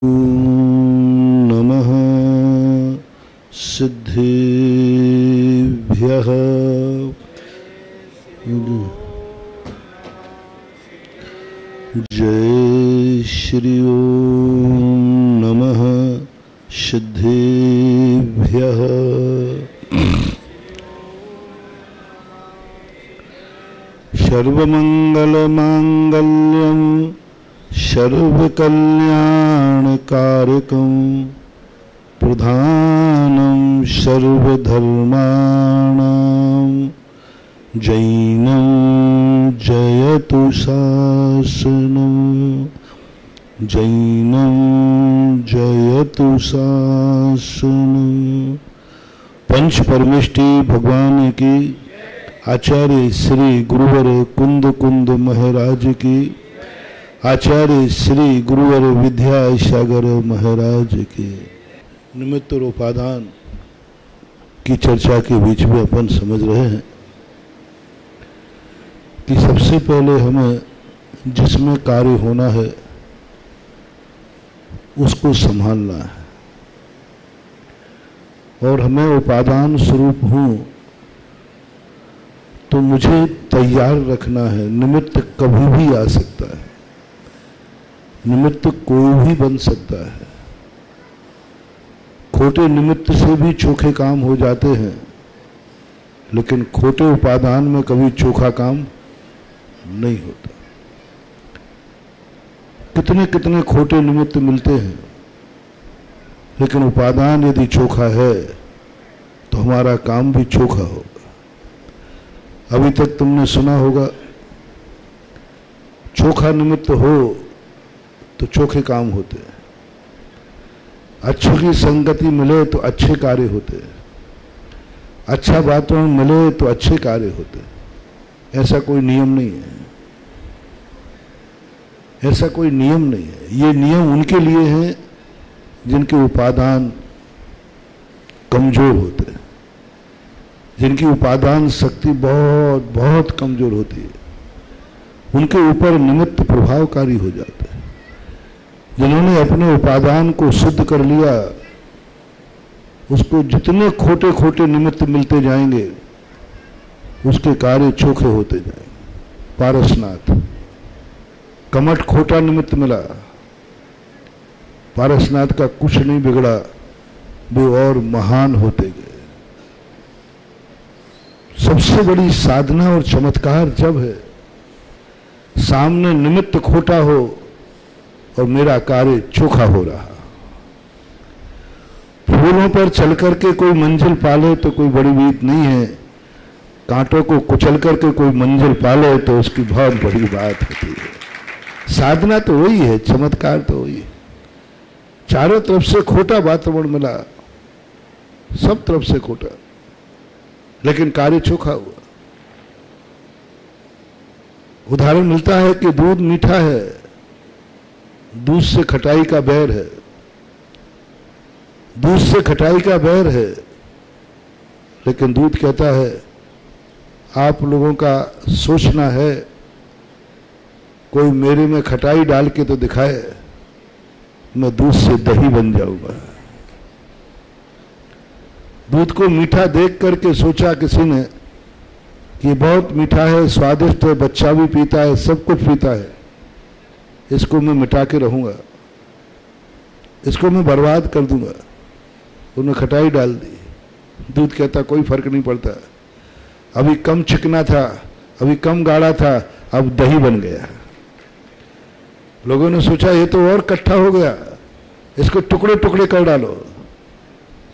नमः सिद्धेभ्यः। जय श्री ओम नमः सिद्धेभ्यः। सर्वमंगलमांगल्यं सर्वकल्याणकारकं प्रधानं सर्वधर्माणां जैनं जयतु शासनं जैनं जयतु शासनं। पंच परमेष्टि भगवान की, आचार्य श्री गुरुवर कुंद कुंद महाराज की, आचार्य श्री गुरुवर विद्यासागर महाराज के। निमित्त और उपादान की चर्चा के बीच में अपन समझ रहे हैं कि सबसे पहले हमें जिसमें कार्य होना है उसको संभालना है, और हमें उपादान स्वरूप हूं तो मुझे तैयार रखना है। निमित्त कभी भी आ सकता है, निमित्त कोई भी बन सकता है। खोटे निमित्त से भी चोखे काम हो जाते हैं, लेकिन खोटे उपादान में कभी चोखा काम नहीं होता। कितने कितने खोटे निमित्त मिलते हैं, लेकिन उपादान यदि चोखा है तो हमारा काम भी चोखा होगा। अभी तक तुमने सुना होगा, चोखा निमित्त हो तो चोखे काम होते हैं, अच्छों की संगति मिले तो अच्छे कार्य होते हैं, अच्छा वातावरण मिले तो अच्छे कार्य होते हैं। ऐसा कोई नियम नहीं है, ऐसा कोई नियम नहीं है। ये नियम उनके लिए हैं जिनके उपादान कमजोर होते हैं, जिनकी उपादान शक्ति बहुत बहुत कमजोर होती है। उनके ऊपर निमित्त प्रभावकारी हो जाते हैं। जिन्होंने अपने उपादान को शुद्ध कर लिया, उसको जितने खोटे खोटे निमित्त मिलते जाएंगे उसके कार्य चोखे होते जाएंगे। पारसनाथ, कमठ खोटा निमित्त मिला, पारसनाथ का कुछ नहीं बिगड़ा, वे और महान होते गए। सबसे बड़ी साधना और चमत्कार जब है सामने निमित्त खोटा हो और मेरा कार्य चोखा हो रहा। फूलों पर चल करके कोई मंजिल पाले तो कोई बड़ी बात नहीं है, कांटों को कुचल करके कोई मंजिल पाले तो उसकी बहुत बड़ी बात होती है। साधना तो वही है, चमत्कार तो वही है। चारों तरफ से खोटा वातावरण मिला, सब तरफ से खोटा, लेकिन कार्य चोखा हुआ। उदाहरण मिलता है कि दूध मीठा है, दूध से खटाई का बैर है, दूध से खटाई का बैर है, लेकिन दूध कहता है आप लोगों का सोचना है कोई मेरे में खटाई डाल के तो दिखाए, मैं दूध से दही बन जाऊंगा। दूध को मीठा देख करके सोचा किसी ने कि बहुत मीठा है, स्वादिष्ट है, बच्चा भी पीता है, सब कुछ पीता है, इसको मैं मिटा के रहूंगा, इसको मैं बर्बाद कर दूंगा। उन्होंने खटाई डाल दी। दूध कहता कोई फर्क नहीं पड़ता, अभी कम चिकना था, अभी कम गाढ़ा था, अब दही बन गया। लोगों ने सोचा ये तो और कट्ठा हो गया, इसको टुकड़े टुकड़े कर डालो,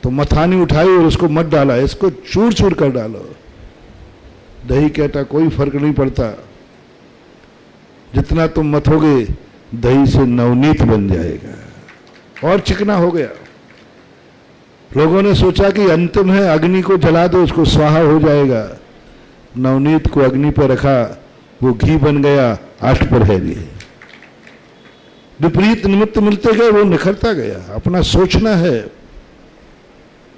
तो मथानी उठाई और उसको मत डाला, इसको चूर चूर कर डालो। दही कहता कोई फर्क नहीं पड़ता, जितना तुम मथोगे दही से नवनीत बन जाएगा, और चिकना हो गया। लोगों ने सोचा कि अंतिम है, अग्नि को जला दो, उसको स्वाहा हो जाएगा। नवनीत को अग्नि पर रखा, वो घी बन गया, आठ पर है नहीं। विपरीत निमित्त मिलते गए, वो निखरता गया। अपना सोचना है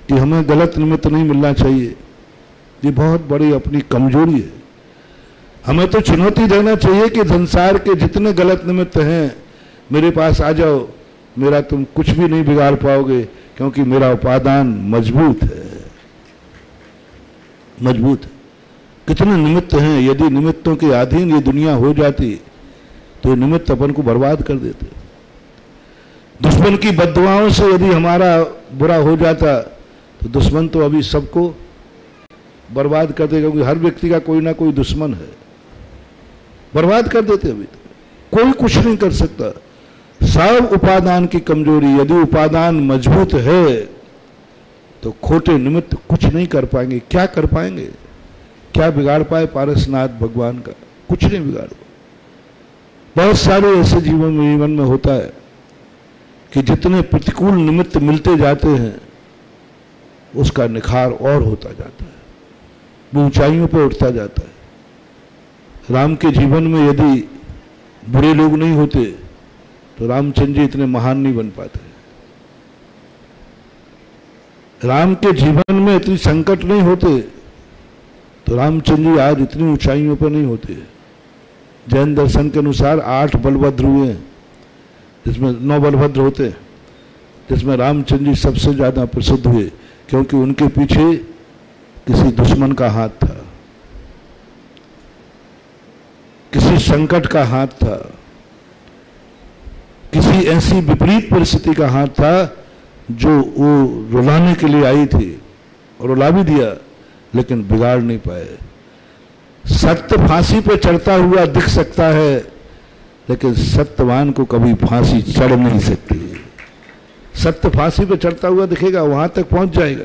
कि हमें गलत निमित्त नहीं मिलना चाहिए, ये बहुत बड़ी अपनी कमजोरी है। हमें तो चुनौती देना चाहिए कि संसार के जितने गलत निमित्त हैं मेरे पास आ जाओ, मेरा तुम कुछ भी नहीं बिगाड़ पाओगे, क्योंकि मेरा उपादान मजबूत है, मजबूत है। कितने निमित्त हैं, यदि निमित्तों के अधीन ये दुनिया हो जाती तो ये निमित्त अपन को बर्बाद कर देते। दुश्मन की बद्दुआओं से यदि हमारा बुरा हो जाता तो दुश्मन तो अभी सबको बर्बाद कर देगा, क्योंकि हर व्यक्ति का कोई ना कोई दुश्मन है, बर्बाद कर देते। अभी तो कोई कुछ नहीं कर सकता, सब उपादान की कमजोरी। यदि उपादान मजबूत है तो खोटे निमित्त कुछ नहीं कर पाएंगे। क्या कर पाएंगे, क्या बिगाड़ पाए पारसनाथ भगवान का? कुछ नहीं बिगाड़। बहुत सारे ऐसे जीवन में होता है कि जितने प्रतिकूल निमित्त मिलते जाते हैं उसका निखार और होता जाता है, वो ऊंचाइयों पर उठता जाता है। राम के जीवन में यदि बुरे लोग नहीं होते तो रामचंद्र जी इतने महान नहीं बन पाते। राम के जीवन में इतनी संकट नहीं होते तो रामचंद्र जी आज इतनी ऊंचाइयों पर नहीं होते। जैन दर्शन के अनुसार 8 बलभद्र हुए हैं, जिसमें 9 बलभद्र होते, जिसमें रामचंद्र जी सबसे ज्यादा प्रसिद्ध हुए, क्योंकि उनके पीछे किसी दुश्मन का हाथ था, किसी संकट का हाथ था, किसी ऐसी विपरीत परिस्थिति का हाथ था जो वो रुलाने के लिए आई थी, और रुला भी दिया लेकिन बिगाड़ नहीं पाए। सत्य फांसी पे चढ़ता हुआ दिख सकता है, लेकिन सत्यवान को कभी फांसी चढ़ नहीं सकती। सत्य फांसी पे चढ़ता हुआ दिखेगा, वहां तक पहुंच जाएगा,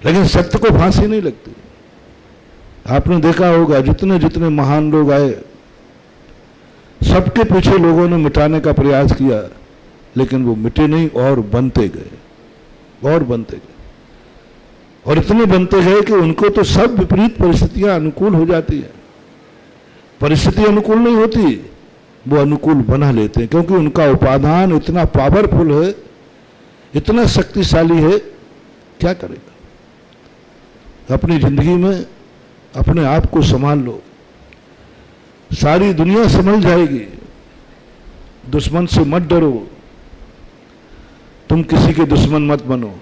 लेकिन सत्य को फांसी नहीं लगती। आपने देखा होगा जितने जितने महान लोग आए, सबके पीछे लोगों ने मिटाने का प्रयास किया, लेकिन वो मिटे नहीं और बनते गए, और बनते गए, और इतने बनते गए कि उनको तो सब विपरीत परिस्थितियां अनुकूल हो जाती है। परिस्थिति अनुकूल नहीं होती, वो अनुकूल बना लेते हैं, क्योंकि उनका उपादान इतना पावरफुल है, इतना शक्तिशाली है। क्या करेगा? अपनी जिंदगी में अपने आप को संभाल लो, सारी दुनिया संभल जाएगी। दुश्मन से मत डरो, तुम किसी के दुश्मन मत बनो।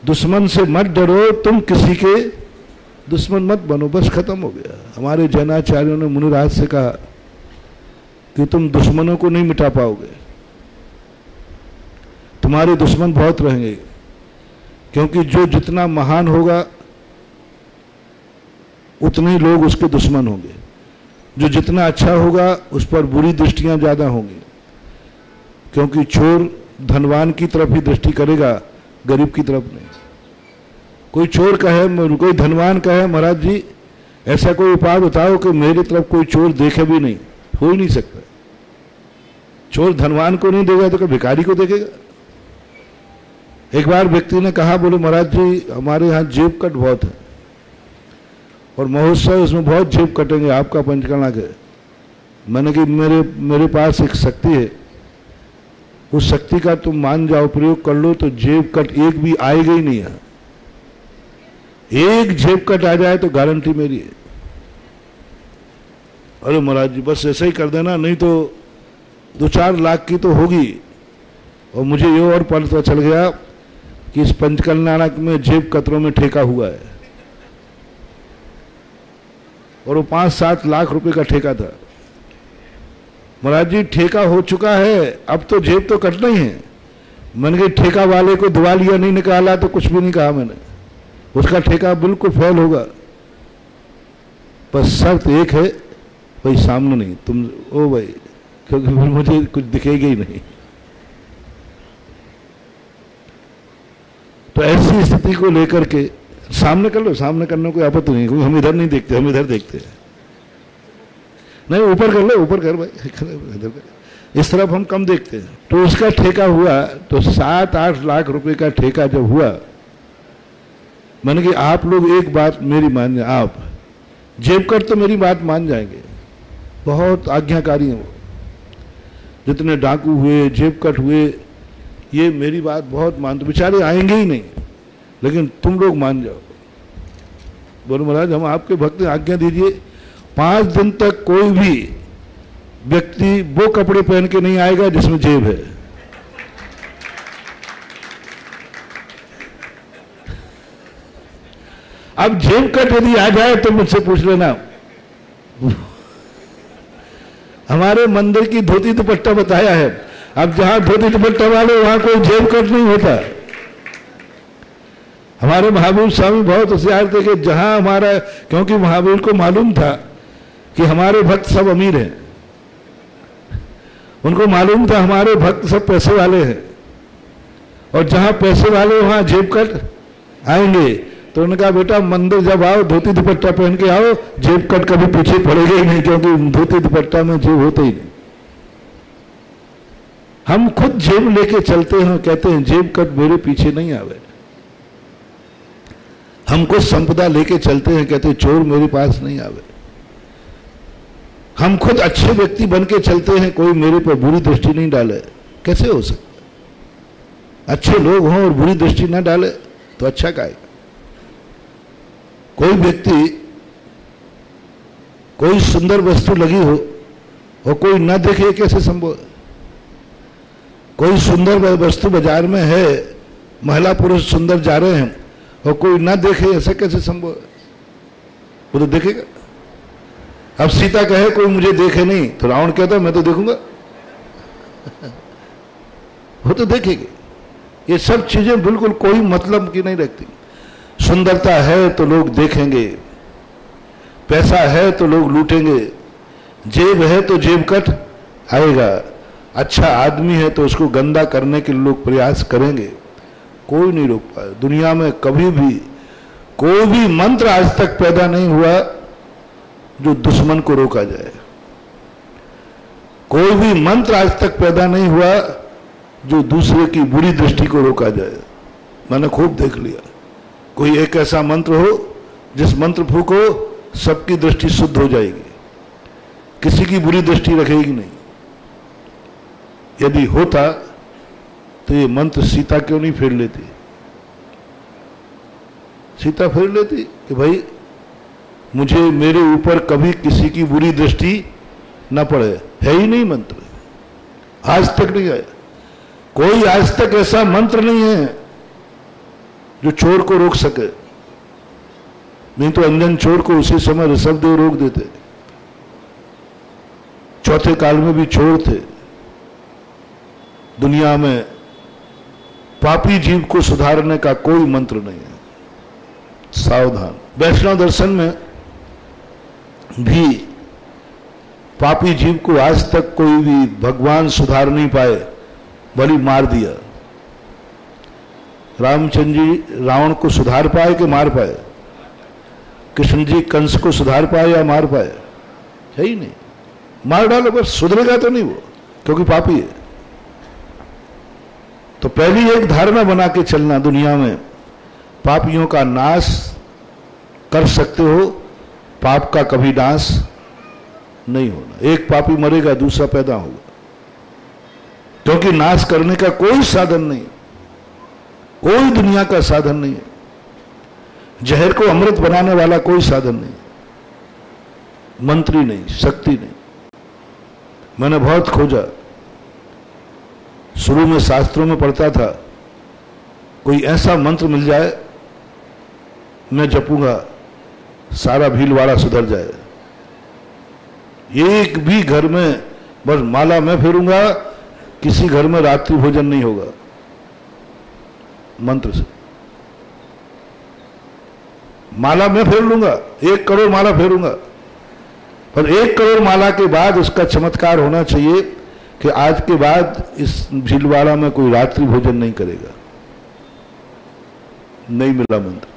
दुश्मन से मत डरो, तुम किसी के दुश्मन मत बनो, बस खत्म हो गया। हमारे जैनाचार्यों ने मुनिराज से कहा कि तुम दुश्मनों को नहीं मिटा पाओगे, तुम्हारे दुश्मन बहुत रहेंगे, क्योंकि जो जितना महान होगा उतने ही लोग उसके दुश्मन होंगे। जो जितना अच्छा होगा उस पर बुरी दृष्टियां ज्यादा होंगी, क्योंकि चोर धनवान की तरफ ही दृष्टि करेगा, गरीब की तरफ नहीं। कोई चोर कहे, कोई धनवान कहे महाराज जी ऐसा कोई उपाय बताओ कि मेरी तरफ कोई चोर देखे भी नहीं, हो ही नहीं सकता। चोर धनवान को नहीं देगा तो क्या भिखारी को देखेगा? एक बार व्यक्ति ने कहा, बोले महाराज जी हमारे यहाँ जेब कट बहुत है और महोत्सव उसमें बहुत जेब कटेंगे, आपका पंचकर्णा के। मैंने कि मेरे पास एक शक्ति है, उस शक्ति का तुम मान जाओ, प्रयोग कर लो तो जेब कट एक भी आएगा ही नहीं है। एक जेब कट आ जाए तो गारंटी मेरी है। अरे महाराज जी बस ऐसा ही कर देना, नहीं तो 2-4 लाख की तो होगी। और मुझे ये और पता चल गया कि इस पंचकर्णा में जेब कतरों में ठेका हुआ है, और वो 5-7 लाख रुपए का ठेका था। महाराज जी ठेका हो चुका है, अब तो जेब तो कटना ही है। मैंने कहा ठेका वाले को दिवालिया नहीं निकाला तो कुछ भी नहीं कहा मैंने, उसका ठेका बिल्कुल फेल होगा। बस शर्त एक है, भाई सामने नहीं तुम, ओ भाई, क्योंकि फिर मुझे कुछ दिखेगा ही नहीं। तो ऐसी स्थिति को लेकर के सामने कर लो, सामने करने को आपत्ति नहीं, क्योंकि हम इधर नहीं देखते, हम इधर देखते हैं। नहीं ऊपर कर लो, ऊपर कर भाई, इधर कर। इस तरफ हम कम देखते हैं। तो उसका ठेका हुआ, तो 7-8 लाख रुपए का ठेका जब हुआ, मैंने कि आप लोग एक बात मेरी मान जाए, आप जेब कट तो मेरी बात मान जाएंगे, बहुत आज्ञाकारी हैं वो। जितने डाकू हुए, जेब कट हुए, ये मेरी बात बहुत मानते, बेचारे आएंगे ही नहीं, लेकिन तुम लोग मान जाओ। बोलो महाराज हम आपके भक्त हैं, आज्ञा दीजिए 5 दिन तक कोई भी व्यक्ति वो कपड़े पहन के नहीं आएगा जिसमें जेब है। अब जेब कट यदि आ जाए तो मुझसे पूछ लेना। हमारे मंदिर की धोती दुपट्टा बताया है। अब जहां धोती दुपट्टा वाले वहां कोई जेब कट नहीं होता। हमारे महावीर स्वामी बहुत होशियार थे कि जहां हमारा, क्योंकि महावीर को मालूम था कि हमारे भक्त सब अमीर हैं, उनको मालूम था हमारे भक्त सब पैसे वाले हैं, और जहां पैसे वाले वहां जेब कट आएंगे। तो उन्होंने कहा बेटा मंदिर जब आओ धोती दुपट्टा पहन के आओ, जेब कट कभी पीछे पड़ेगा ही नहीं, क्योंकि धोती दुपट्टा में जेब होते ही नहीं। हम खुद जेब लेके चलते हैं, कहते हैं जेब कट मेरे पीछे नहीं आवे। हम कुछ संपदा लेके चलते हैं, कहते हैं चोर मेरे पास नहीं आवे। हम खुद अच्छे व्यक्ति बन के चलते हैं, कोई मेरे पर बुरी दृष्टि नहीं डाले। कैसे हो सकता? अच्छे लोग हों और बुरी दृष्टि ना डाले तो अच्छा का है। कोई व्यक्ति, कोई सुंदर वस्तु लगी हो और कोई ना देखे, कैसे संभव है? कोई सुंदर वस्तु बाजार में है, महिला पुरुष सुंदर जा रहे हैं और कोई ना देखे, ऐसा कैसे संभव है? वो तो देखेगा। अब सीता कहे कोई मुझे देखे नहीं, तो रावण कहता मैं तो देखूंगा। वो तो देखेगी। ये सब चीजें बिल्कुल कोई मतलब की नहीं रखती। सुंदरता है तो लोग देखेंगे, पैसा है तो लोग लूटेंगे, जेब है तो जेब कट आएगा, अच्छा आदमी है तो उसको गंदा करने के लिए लोग प्रयास करेंगे। कोई नहीं रोक पाए। दुनिया में कभी भी कोई भी मंत्र आज तक पैदा नहीं हुआ जो दुश्मन को रोका जाए। कोई भी मंत्र आज तक पैदा नहीं हुआ जो दूसरे की बुरी दृष्टि को रोका जाए। मैंने खूब देख लिया। कोई एक ऐसा मंत्र हो जिस मंत्र फूको सबकी दृष्टि शुद्ध हो जाएगी, किसी की बुरी दृष्टि रखेगी नहीं। यदि होता तो ये मंत्र सीता क्यों नहीं फेर लेती? सीता फेर लेती कि भाई मुझे, मेरे ऊपर कभी किसी की बुरी दृष्टि न पड़े। है ही नहीं मंत्र, आज तक नहीं आया। कोई आज तक ऐसा मंत्र नहीं है जो चोर को रोक सके। नहीं तो अंजन चोर को उसी समय ऋषभदेव रोक देते। चौथे काल में भी चोर थे। दुनिया में पापी जीव को सुधारने का कोई मंत्र नहीं है। सावधान। वैष्णव दर्शन में भी पापी जीव को आज तक कोई भी भगवान सुधार नहीं पाए, बलि मार दिया। रामचंद्र जी रावण को सुधार पाए कि मार पाए? कृष्ण जी कंस को सुधार पाए या मार पाए? है ही नहीं। मार डालो बस, सुधरेगा तो नहीं वो, क्योंकि पापी है। तो पहली एक धारणा बना के चलना, दुनिया में पापियों का नाश कर सकते हो, पाप का कभी नाश नहीं होना। एक पापी मरेगा दूसरा पैदा होगा, क्योंकि नाश करने का कोई साधन नहीं, कोई दुनिया का साधन नहीं है। जहर को अमृत बनाने वाला कोई साधन नहीं, मंत्री नहीं, शक्ति नहीं। मैंने बहुत खोजा। शुरू में शास्त्रों में पढ़ता था, कोई ऐसा मंत्र मिल जाए मैं जपूंगा सारा भीलवाड़ा सुधर जाए। एक भी घर में बस माला मैं फेरूंगा, किसी घर में रात्रि भोजन नहीं होगा मंत्र से। माला मैं फेर लूंगा, 1 करोड़ माला फेरूंगा, पर 1 करोड़ माला के बाद उसका चमत्कार होना चाहिए कि आज के बाद इस भीलवाड़ा में कोई रात्रि भोजन नहीं करेगा। नहीं मिला मंत्र।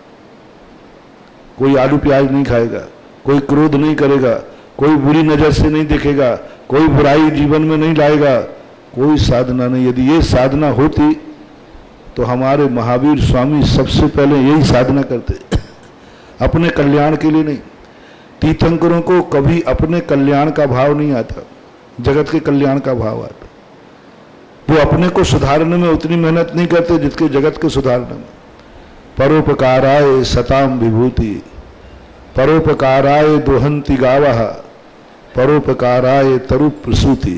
कोई आलू प्याज नहीं खाएगा, कोई क्रोध नहीं करेगा, कोई बुरी नजर से नहीं देखेगा, कोई बुराई जीवन में नहीं लाएगा, कोई साधना नहीं। यदि ये साधना होती तो हमारे महावीर स्वामी सबसे पहले यही साधना करते, अपने कल्याण के लिए नहीं। तीर्थंकरों को कभी अपने कल्याण का भाव नहीं आता, जगत के कल्याण का भाव आता। वो अपने को सुधारने में उतनी मेहनत नहीं करते जितके जगत को सुधारने में। परोपकाराय सताम विभूति, परोपकाराय दोहंति गावः, परोपकाराय तरु प्रसूति।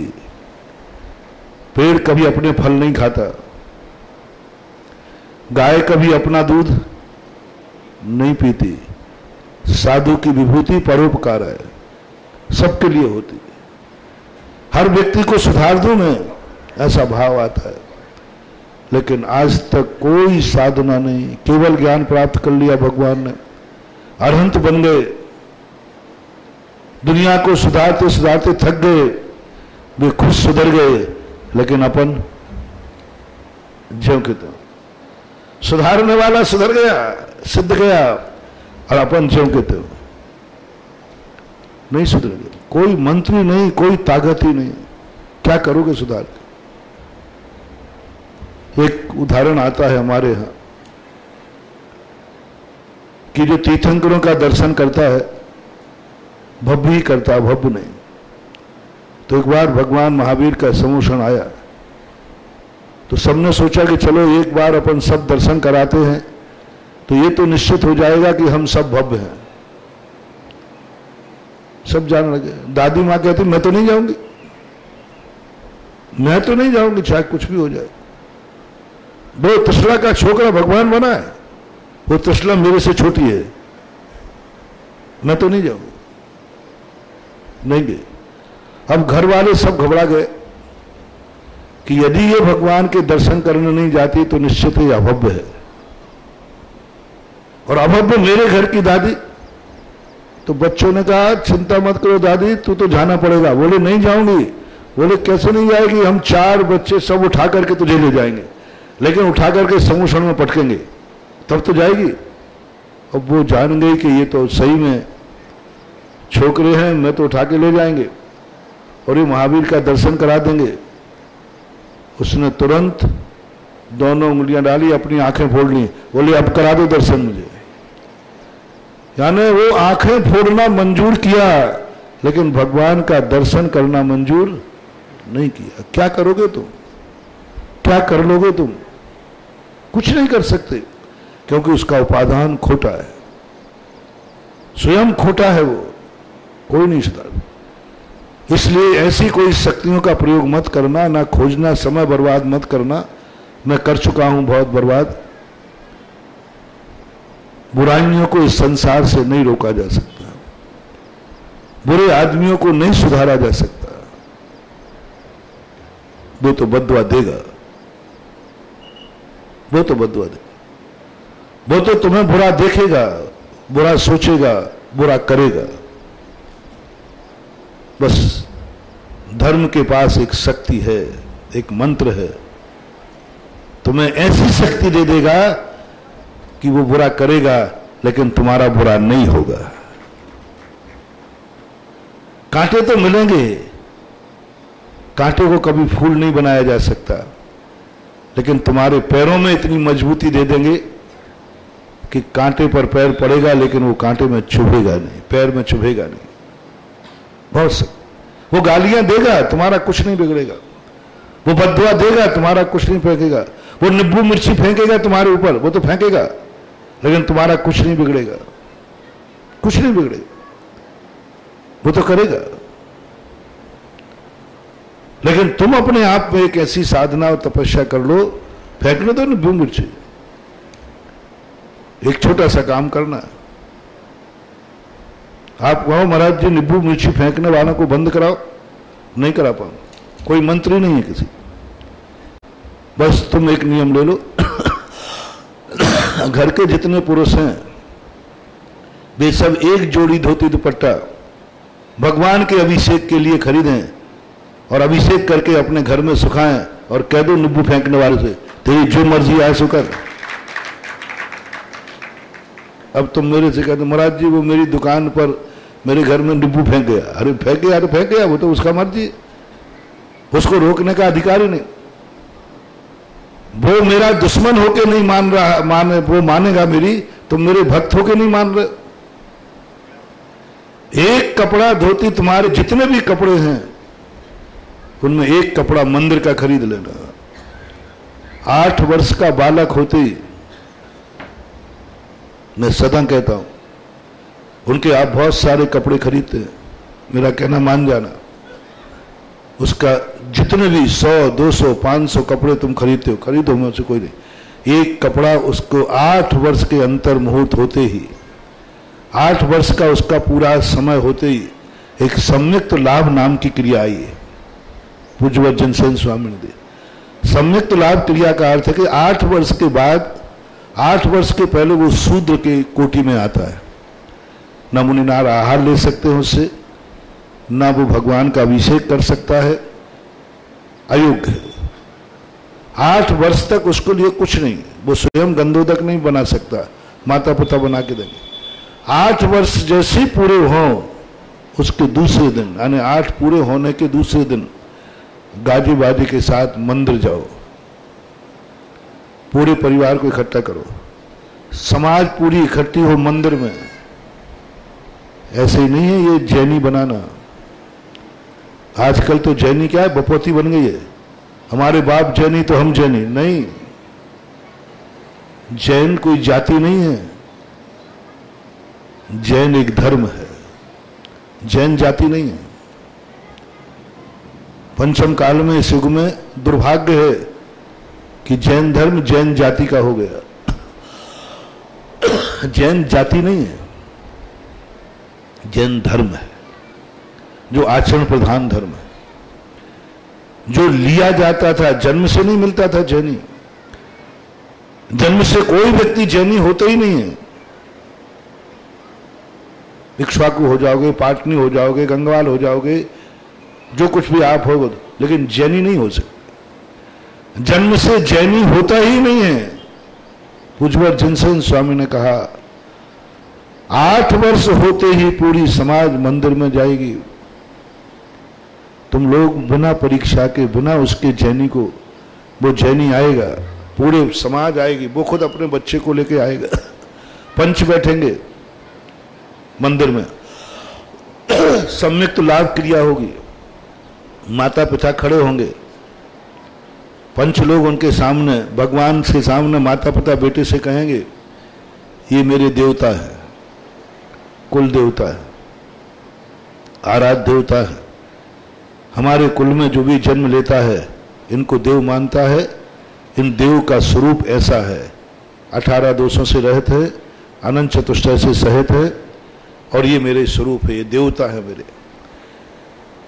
पेड़ कभी अपने फल नहीं खाता, गाय कभी अपना दूध नहीं पीती। साधु की विभूति परोपकार है, सबके लिए होती है। हर व्यक्ति को सुधार दूं मैं, ऐसा भाव आता है। लेकिन आज तक कोई साधना नहीं, केवल ज्ञान प्राप्त कर लिया भगवान ने, अरहंत बन गए, दुनिया को सुधारते सुधारते थक गए, वे खुद सुधर गए, लेकिन अपन ज्यों के त्यों। सुधारने वाला सुधर गया, सिद्ध गया, और अपन ज्यों के त्यों नहीं सुधर गए। कोई मंत्री नहीं, कोई ताकत ही नहीं, क्या करोगे सुधार के। एक उदाहरण आता है हमारे यहां कि जो तीर्थंकरों का दर्शन करता है भव्य ही करता है, भव्य नहीं। तो एक बार भगवान महावीर का समूषण आया, तो सबने सोचा कि चलो एक बार अपन सब दर्शन कराते हैं, तो ये तो निश्चित हो जाएगा कि हम सब भव्य हैं। सब जाने लगे। दादी मां कहती मैं तो नहीं जाऊंगी, मैं तो नहीं जाऊंगी, चाहे कुछ भी हो जाए। वो तसला का छोकरा भगवान बना है, वो तसला मेरे से छोटी है, मैं तो नहीं जाऊंगी, नहीं गए। अब घर वाले सब घबरा गए कि यदि ये भगवान के दर्शन करने नहीं जाती तो निश्चित ही अभव्य है, और अभव्य मेरे घर की दादी। तो बच्चों ने कहा चिंता मत करो दादी, तू तो जाना पड़ेगा। बोले नहीं जाऊंगी। बोले कैसे नहीं जाएगी, हम 4 बच्चे सब उठा करके तुझे ले जाएंगे, लेकिन उठा करके समूषण में पटकेंगे तब तो जाएगी। अब वो जान गई कि ये तो सही में छोकरे हैं, मैं तो उठा के ले जाएंगे और ये महावीर का दर्शन करा देंगे। उसने तुरंत दोनों उंगलियां डाली, अपनी आंखें फोड़ ली, बोले अब करा दो दर्शन मुझे। यानी वो आंखें फोड़ना मंजूर किया, लेकिन भगवान का दर्शन करना मंजूर नहीं किया। क्या करोगे तुम, क्या कर लोगे तुम? कुछ नहीं कर सकते, क्योंकि उसका उपादान खोटा है, स्वयं खोटा है, वो कोई नहीं सुधार। इसलिए ऐसी कोई शक्तियों का प्रयोग मत करना, ना खोजना, समय बर्बाद मत करना। मैं कर चुका हूं बहुत बर्बाद। बुराइयों को इस संसार से नहीं रोका जा सकता, बुरे आदमियों को नहीं सुधारा जा सकता। वो तो बद्दुआ देगा, वो तो बद्दुआ देगा, वो तो तुम्हें बुरा देखेगा, बुरा सोचेगा, बुरा करेगा। बस धर्म के पास एक शक्ति है, एक मंत्र है, तुम्हें ऐसी शक्ति दे देगा कि वो बुरा करेगा लेकिन तुम्हारा बुरा नहीं होगा। कांटे तो मिलेंगे, कांटे को कभी फूल नहीं बनाया जा सकता, लेकिन तुम्हारे पैरों में इतनी मजबूती दे देंगे कि कांटे पर पैर पड़ेगा लेकिन वो कांटे में चुभेगा नहीं, पैर में चुभेगा नहीं। बहुत सब वो गालियां देगा, तुम्हारा कुछ नहीं बिगड़ेगा। वो बद्दुआ देगा, तुम्हारा कुछ नहीं फेंकेगा। वो नींबू मिर्ची फेंकेगा तुम्हारे ऊपर, वो तो फेंकेगा, लेकिन तुम्हारा कुछ नहीं बिगड़ेगा, कुछ नहीं बिगड़ेगा, वो तो करेगा। लेकिन तुम अपने आप में एक ऐसी साधना और तपस्या कर लो, फेंकने दो नींबू मिर्ची, एक छोटा सा काम करना। आप कहो महाराज जी नींबू मिर्ची फेंकने वालों को बंद कराओ, नहीं करा पाओ, कोई मंत्री नहीं है किसी। बस तुम एक नियम ले लो, घर के जितने पुरुष हैं वे सब एक जोड़ी धोती दुपट्टा भगवान के अभिषेक के लिए खरीदें और अभिषेक करके अपने घर में सुखाएं और कह दो नींबू फेंकने वाले से तेरी जो मर्जी आए सो कर। अब तुम मेरे से कहते महाराज जी वो मेरी दुकान पर मेरे घर में नींबू फेंक गया। अरे फेंक गया तो फेंक गया, वो तो उसका मर्जी, उसको रोकने का अधिकार ही नहीं। वो मेरा दुश्मन होके नहीं मान रहा, वो मानेगा मेरी, तुम मेरे भक्त होके नहीं मान रहे। एक कपड़ा धोती, तुम्हारे जितने भी कपड़े हैं उनमें एक कपड़ा मंदिर का खरीद लेना। 8 वर्ष का बालक होते ही मैं सदा कहता हूं, उनके आप बहुत सारे कपड़े खरीदते हैं, मेरा कहना मान जाना, उसका जितने भी 100, 200, 500 कपड़े तुम खरीदते हो, खरीदो, मैं उससे कोई नहीं, एक कपड़ा उसको 8 वर्ष के अंतर मुहूर्त होते ही, 8 वर्ष का उसका पूरा समय होते ही एक सम्यक्त लाभ नाम की क्रिया आई है। पूज्यवत जिनसेन स्वामी ने दी। सम्यक्त लाभ क्रिया का अर्थ है कि 8 वर्ष के बाद, 8 वर्ष के पहले वो शूद्र के कोटि में आता है, न मुनि नार आहार ले सकते हैं उससे, ना वो भगवान का अभिषेक कर सकता है, अयोग्य है। 8 वर्ष तक उसको लिए कुछ नहीं, वो स्वयं गंधोदक नहीं बना सकता, माता पिता बना के देंगे। 8 वर्ष जैसे पूरे हों उसके दूसरे दिन, यानी 8 पूरे होने के दूसरे दिन गाजी बाजी के साथ मंदिर जाओ, पूरे परिवार को इकट्ठा करो, समाज पूरी इकट्ठी हो मंदिर में। ऐसे ही नहीं है ये जैनी बनाना। आजकल तो जैनी क्या है, बपौती बन गई है, हमारे बाप जैनी तो हम जैनी नहीं। जैन कोई जाति नहीं है, जैन एक धर्म है, जैन जाति नहीं है। पंचम काल में इस युग में दुर्भाग्य है कि जैन धर्म जैन जाति का हो गया। जैन जाति नहीं है, जैन धर्म है, जो आचरण प्रधान धर्म है, जो लिया जाता था, जन्म से नहीं मिलता था जैनी। जन्म से कोई व्यक्ति जैनी होता ही नहीं है। इक्ष्वाकु हो जाओगे, पाटनी हो जाओगे, गंगवाल हो जाओगे, जो कुछ भी आप होगे, लेकिन जैनी नहीं हो सकते। जन्म से जैनी होता ही नहीं है। पूज्यवत जिनसेन स्वामी ने कहा 8 वर्ष होते ही पूरी समाज मंदिर में जाएगी। तुम लोग बिना परीक्षा के, बिना उसके जैनी को, वो जैनी आएगा, पूरे समाज आएगी, वो खुद अपने बच्चे को लेके आएगा, पंच बैठेंगे मंदिर में, सम्यक्त लाभ क्रिया होगी, माता पिता खड़े होंगे, पंच लोग उनके सामने, भगवान के सामने माता पिता बेटे से कहेंगे ये मेरे देवता है, कुल देवता है, आराध्य देवता है, हमारे कुल में जो भी जन्म लेता है इनको देव मानता है, इन देव का स्वरूप ऐसा है, 18 दोषों से रहित है, अनंत चतुष्टय से सहित है, और ये मेरे स्वरूप है, ये देवता है मेरे।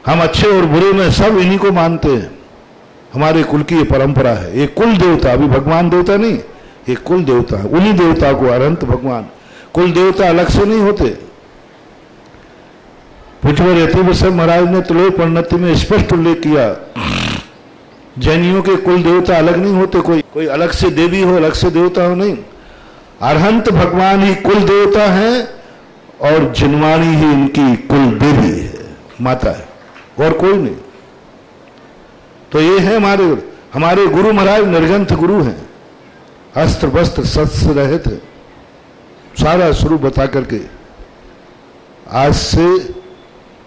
हम अच्छे और बुरे में सब इन्हीं को मानते हैं, हमारे कुल की ये परंपरा है। ये कुल देवता, अभी भगवान देवता नहीं, ये कुल देवता है, उन्हीं देवता को अनंत भगवान, कुल देवता अलग से नहीं होते। पूज्यवर यतिवत्सल महाराज ने तुलोय परिणति में स्पष्ट उल्लेख किया, जैनियों के कुल देवता अलग नहीं होते, कोई अलग से देवी हो, अलग से देवता हो, नहीं। अरहंत भगवान ही कुल देवता है और जिनवाणी ही इनकी कुल देवी है, माता है, और कोई नहीं। तो ये है हमारे गुरु महाराज निर्गंथ गुरु हैं, अस्त्र वस्त्र शस्त्र रहित है, सारा स्वरूप बता करके आज से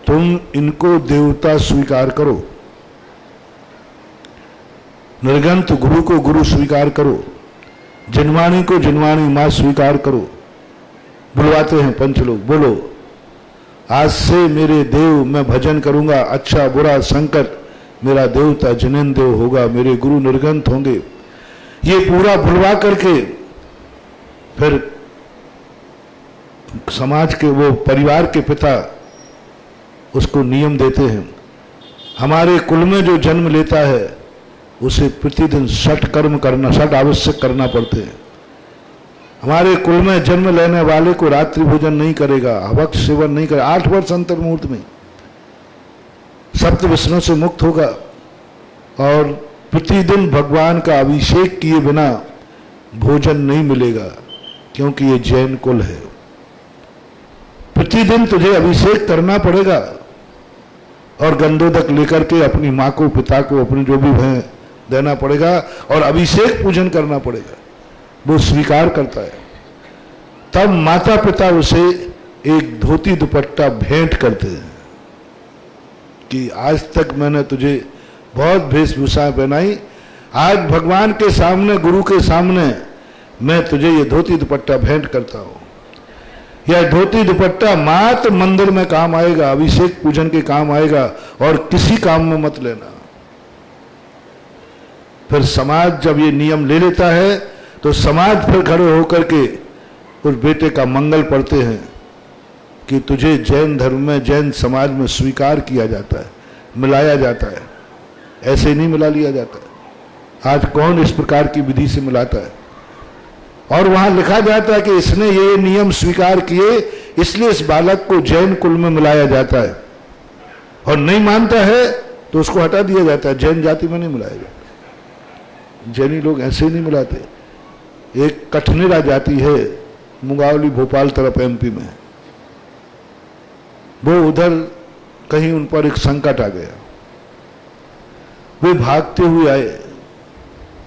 तुम इनको देवता स्वीकार करो, निर्गंथ गुरु को गुरु स्वीकार करो, जिनवाणी को जिनवाणी मां स्वीकार करो। बुलवाते हैं पंच लोग, बोलो आज से मेरे देव मैं भजन करूंगा, अच्छा बुरा संकट मेरा देवता जिनेन्द्र देव होगा, मेरे गुरु निर्गंथ होंगे। ये पूरा बुलवा करके फिर समाज के वो परिवार के पिता उसको नियम देते हैं, हमारे कुल में जो जन्म लेता है उसे प्रतिदिन 60 कर्म करना, 60 आवश्यक करना पड़ते हैं। हमारे कुल में जन्म लेने वाले को रात्रि भोजन नहीं करेगा, अभक्त सेवन नहीं करेगा, 8 वर्ष अंतर मुहूर्त में सप्त विष्णु से मुक्त होगा, और प्रतिदिन भगवान का अभिषेक किए बिना भोजन नहीं मिलेगा, क्योंकि ये जैन कुल है। प्रतिदिन तुझे अभिषेक करना पड़ेगा, और गंधोदक लेकर के अपनी माँ को, पिता को, अपने जो भी हैं देना पड़ेगा, और अभिषेक पूजन करना पड़ेगा। वो स्वीकार करता है, तब माता पिता उसे एक धोती दुपट्टा भेंट करते हैं कि आज तक मैंने तुझे बहुत वेशभूषा पहनाई, आज भगवान के सामने, गुरु के सामने मैं तुझे ये धोती दुपट्टा भेंट करता हूं। या धोती दुपट्टा मात्र मंदिर में काम आएगा, अभिषेक पूजन के काम आएगा, और किसी काम में मत लेना। फिर समाज जब ये नियम ले लेता है तो समाज फिर खड़े होकर के उस बेटे का मंगल पढ़ते हैं कि तुझे जैन धर्म में, जैन समाज में स्वीकार किया जाता है, मिलाया जाता है। ऐसे नहीं मिला लिया जाता। आज कौन इस प्रकार की विधि से मिलाता है? और वहां लिखा जाता है कि इसने ये नियम स्वीकार किए इसलिए इस बालक को जैन कुल में मिलाया जाता है, और नहीं मानता है तो उसको हटा दिया जाता है, जैन जाति में नहीं मिलाया जाता। जैनी लोग ऐसे ही नहीं मिलाते। एक कठनेरा जाति है मुंगावली भोपाल तरफ एमपी में, वो उधर कहीं उन पर एक संकट आ गया, वे भागते हुए आए।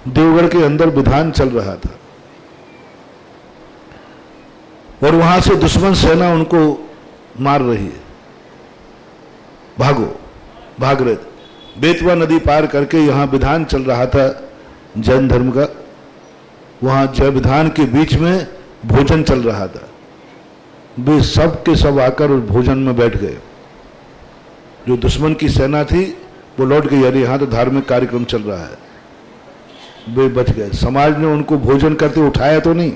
देवगढ़ के अंदर विधान चल रहा था और वहां से दुश्मन सेना उनको मार रही है। भागो, भाग रहे थे। बेतवा नदी पार करके यहां विधान चल रहा था जैन धर्म का। वहां जय विधान के बीच में भोजन चल रहा था। वे सब के सब आकर उस भोजन में बैठ गए। जो दुश्मन की सेना थी वो लौट गई, अरे यहां तो धार्मिक कार्यक्रम चल रहा है। वे बच गए। समाज ने उनको भोजन करते उठाया तो नहीं।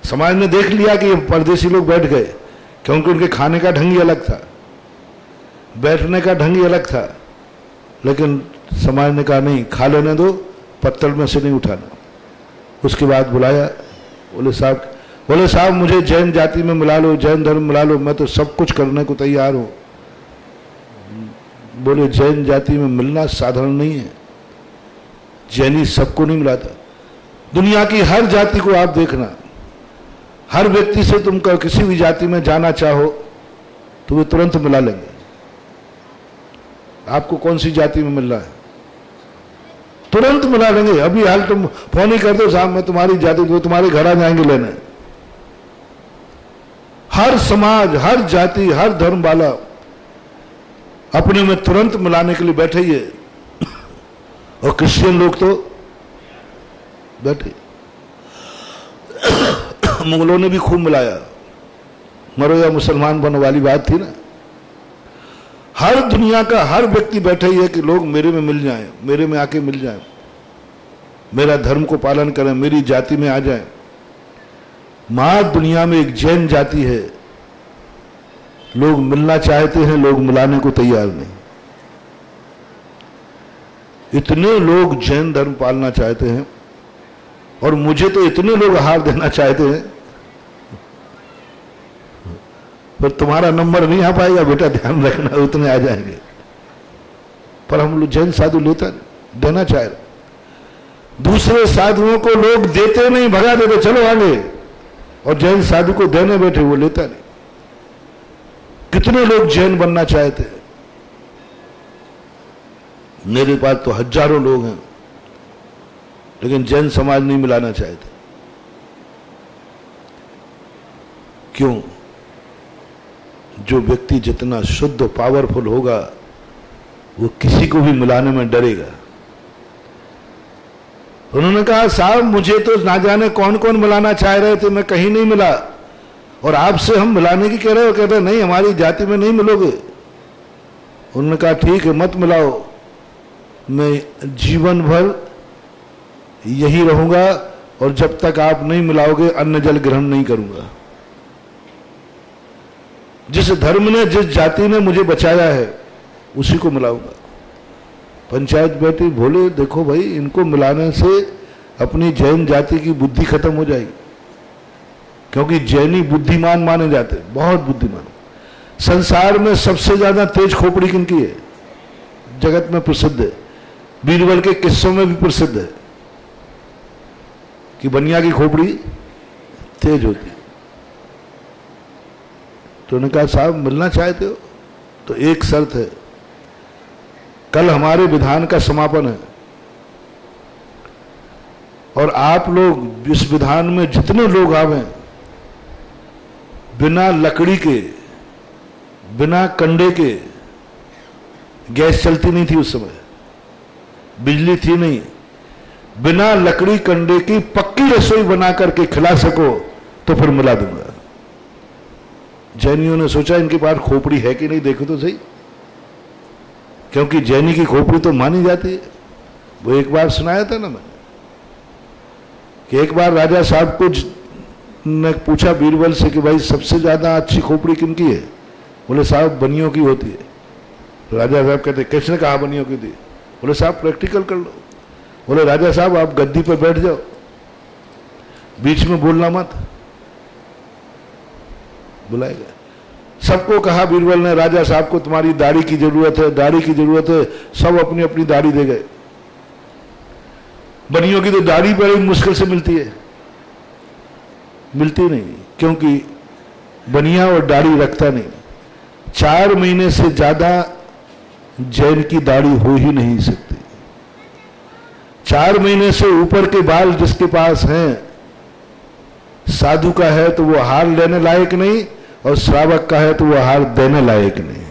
समाज ने देख लिया कि ये परदेसी लोग बैठ गए, क्योंकि उनके खाने का ढंग ही अलग था, बैठने का ढंग ही अलग था। लेकिन समाज ने कहा नहीं, खा लेने दो, पत्तल में से नहीं उठाना। उसके बाद बुलाया, बोले साहब मुझे जैन जाति में मिला लो, जैन धर्म मिला लो, मैं तो सब कुछ करने को तैयार हूं। बोले जैन जाति में मिलना साधारण नहीं है। जैनी सबको नहीं मिलाता। दुनिया की हर जाति को आप देखना, हर व्यक्ति से तुम किसी भी जाति में जाना चाहो तो वे तुरंत मिला लेंगे। आपको कौन सी जाति में मिलना है, तुरंत मिला लेंगे। अभी हाल तुम फोन ही कर दो, साहब मैं तुम्हारी जाति, तो तुम्हारे घर आ जाएंगे लेने। हर समाज, हर जाति, हर धर्म वाला अपने में तुरंत मिलाने के लिए बैठे ही है। और क्रिश्चियन लोग तो बैठे। मुगलों ने भी खूब मिलाया, मरो या मुसलमान बनो वाली बात थी ना। हर दुनिया का हर व्यक्ति बैठा ही है कि लोग मेरे में मिल जाएं, मेरे में आके मिल जाएं, मेरा धर्म को पालन करें, मेरी जाति में आ जाएं। मां दुनिया में एक जैन जाति है, लोग मिलना चाहते हैं, लोग मिलाने को तैयार नहीं। इतने लोग जैन धर्म पालना चाहते हैं और मुझे तो इतने लोग आहार देना चाहते हैं, पर तुम्हारा नंबर नहीं आ पाएगा बेटा, ध्यान रखना, उतने आ जाएंगे। पर हम लोग जैन साधु लेता देना चाह रहे, दूसरे साधुओं को लोग देते नहीं, भगा देते, चलो आगे, और जैन साधु को देने बैठे वो लेता नहीं। कितने लोग जैन बनना चाहते हैं, मेरे पास तो हजारों लोग हैं, लेकिन जैन समाज नहीं मिलाना चाहते। क्यों? जो व्यक्ति जितना शुद्ध पावरफुल होगा वो किसी को भी मिलाने में डरेगा। उन्होंने कहा साहब मुझे तो ना जाने कौन कौन मिलाना चाह रहे थे, मैं कहीं नहीं मिला, और आपसे हम मिलाने की कह रहे हो। कहते नहीं, हमारी जाति में नहीं मिलोगे। उन्होंने कहा ठीक है, मत मिलाओ, मैं जीवन भर यही रहूंगा, और जब तक आप नहीं मिलाओगे अन्न जल ग्रहण नहीं करूंगा। जिस धर्म ने, जिस जाति ने मुझे बचाया है उसी को मिलाऊंगा। पंचायत बैठी, बोले देखो भाई, इनको मिलाने से अपनी जैन जाति की बुद्धि खत्म हो जाएगी, क्योंकि जैनी बुद्धिमान माने जाते, बहुत बुद्धिमान। संसार में सबसे ज्यादा तेज खोपड़ी किनकी है? जगत में प्रसिद्ध है, बीरबल के किस्सों में भी प्रसिद्ध है कि बनिया की खोपड़ी तेज होती है। तो उन्होंने कहा साहब मिलना चाहते हो तो एक शर्त है, कल हमारे विधान का समापन है, और आप लोग इस विधान में जितने लोग आवे, बिना लकड़ी के, बिना कंडे के, गैस चलती नहीं थी उस समय, बिजली थी नहीं, बिना लकड़ी कंडे की पक्की रसोई बना करके खिला सको तो फिर मिला दूंगा। जैनियों ने सोचा इनके पास खोपड़ी है कि नहीं, देखो तो सही, क्योंकि जैनी की खोपड़ी तो मानी जाती है। वो एक बार सुनाया था ना मैंने कि एक बार राजा साहब को ने पूछा बीरबल से कि भाई सबसे ज्यादा अच्छी खोपड़ी किनकी है? बोले साहब बनियों की होती है। तो राजा साहब कहते किसने कहा बनियों की थी? बोले साहब प्रैक्टिकल कर लो। बोले राजा साहब आप गद्दी पर बैठ जाओ, बीच में बोलना मत। बुलाएगा, सबको कहा बीरबल ने राजा साहब को तुम्हारी दाढ़ी की जरूरत है, दाढ़ी की जरूरत है। सब अपनी अपनी दाढ़ी दे गए। बनियों की तो दाढ़ी बड़ी मुश्किल से मिलती है, मिलती नहीं, क्योंकि बनिया और दाढ़ी रखता नहीं। 4 महीने से ज्यादा जैन की दाढ़ी हो ही नहीं सकती। 4 महीने से ऊपर के बाल जिसके पास हैं, साधु का है तो वो हार लेने लायक नहीं, और श्रावक का है तो वो हार देने लायक नहीं।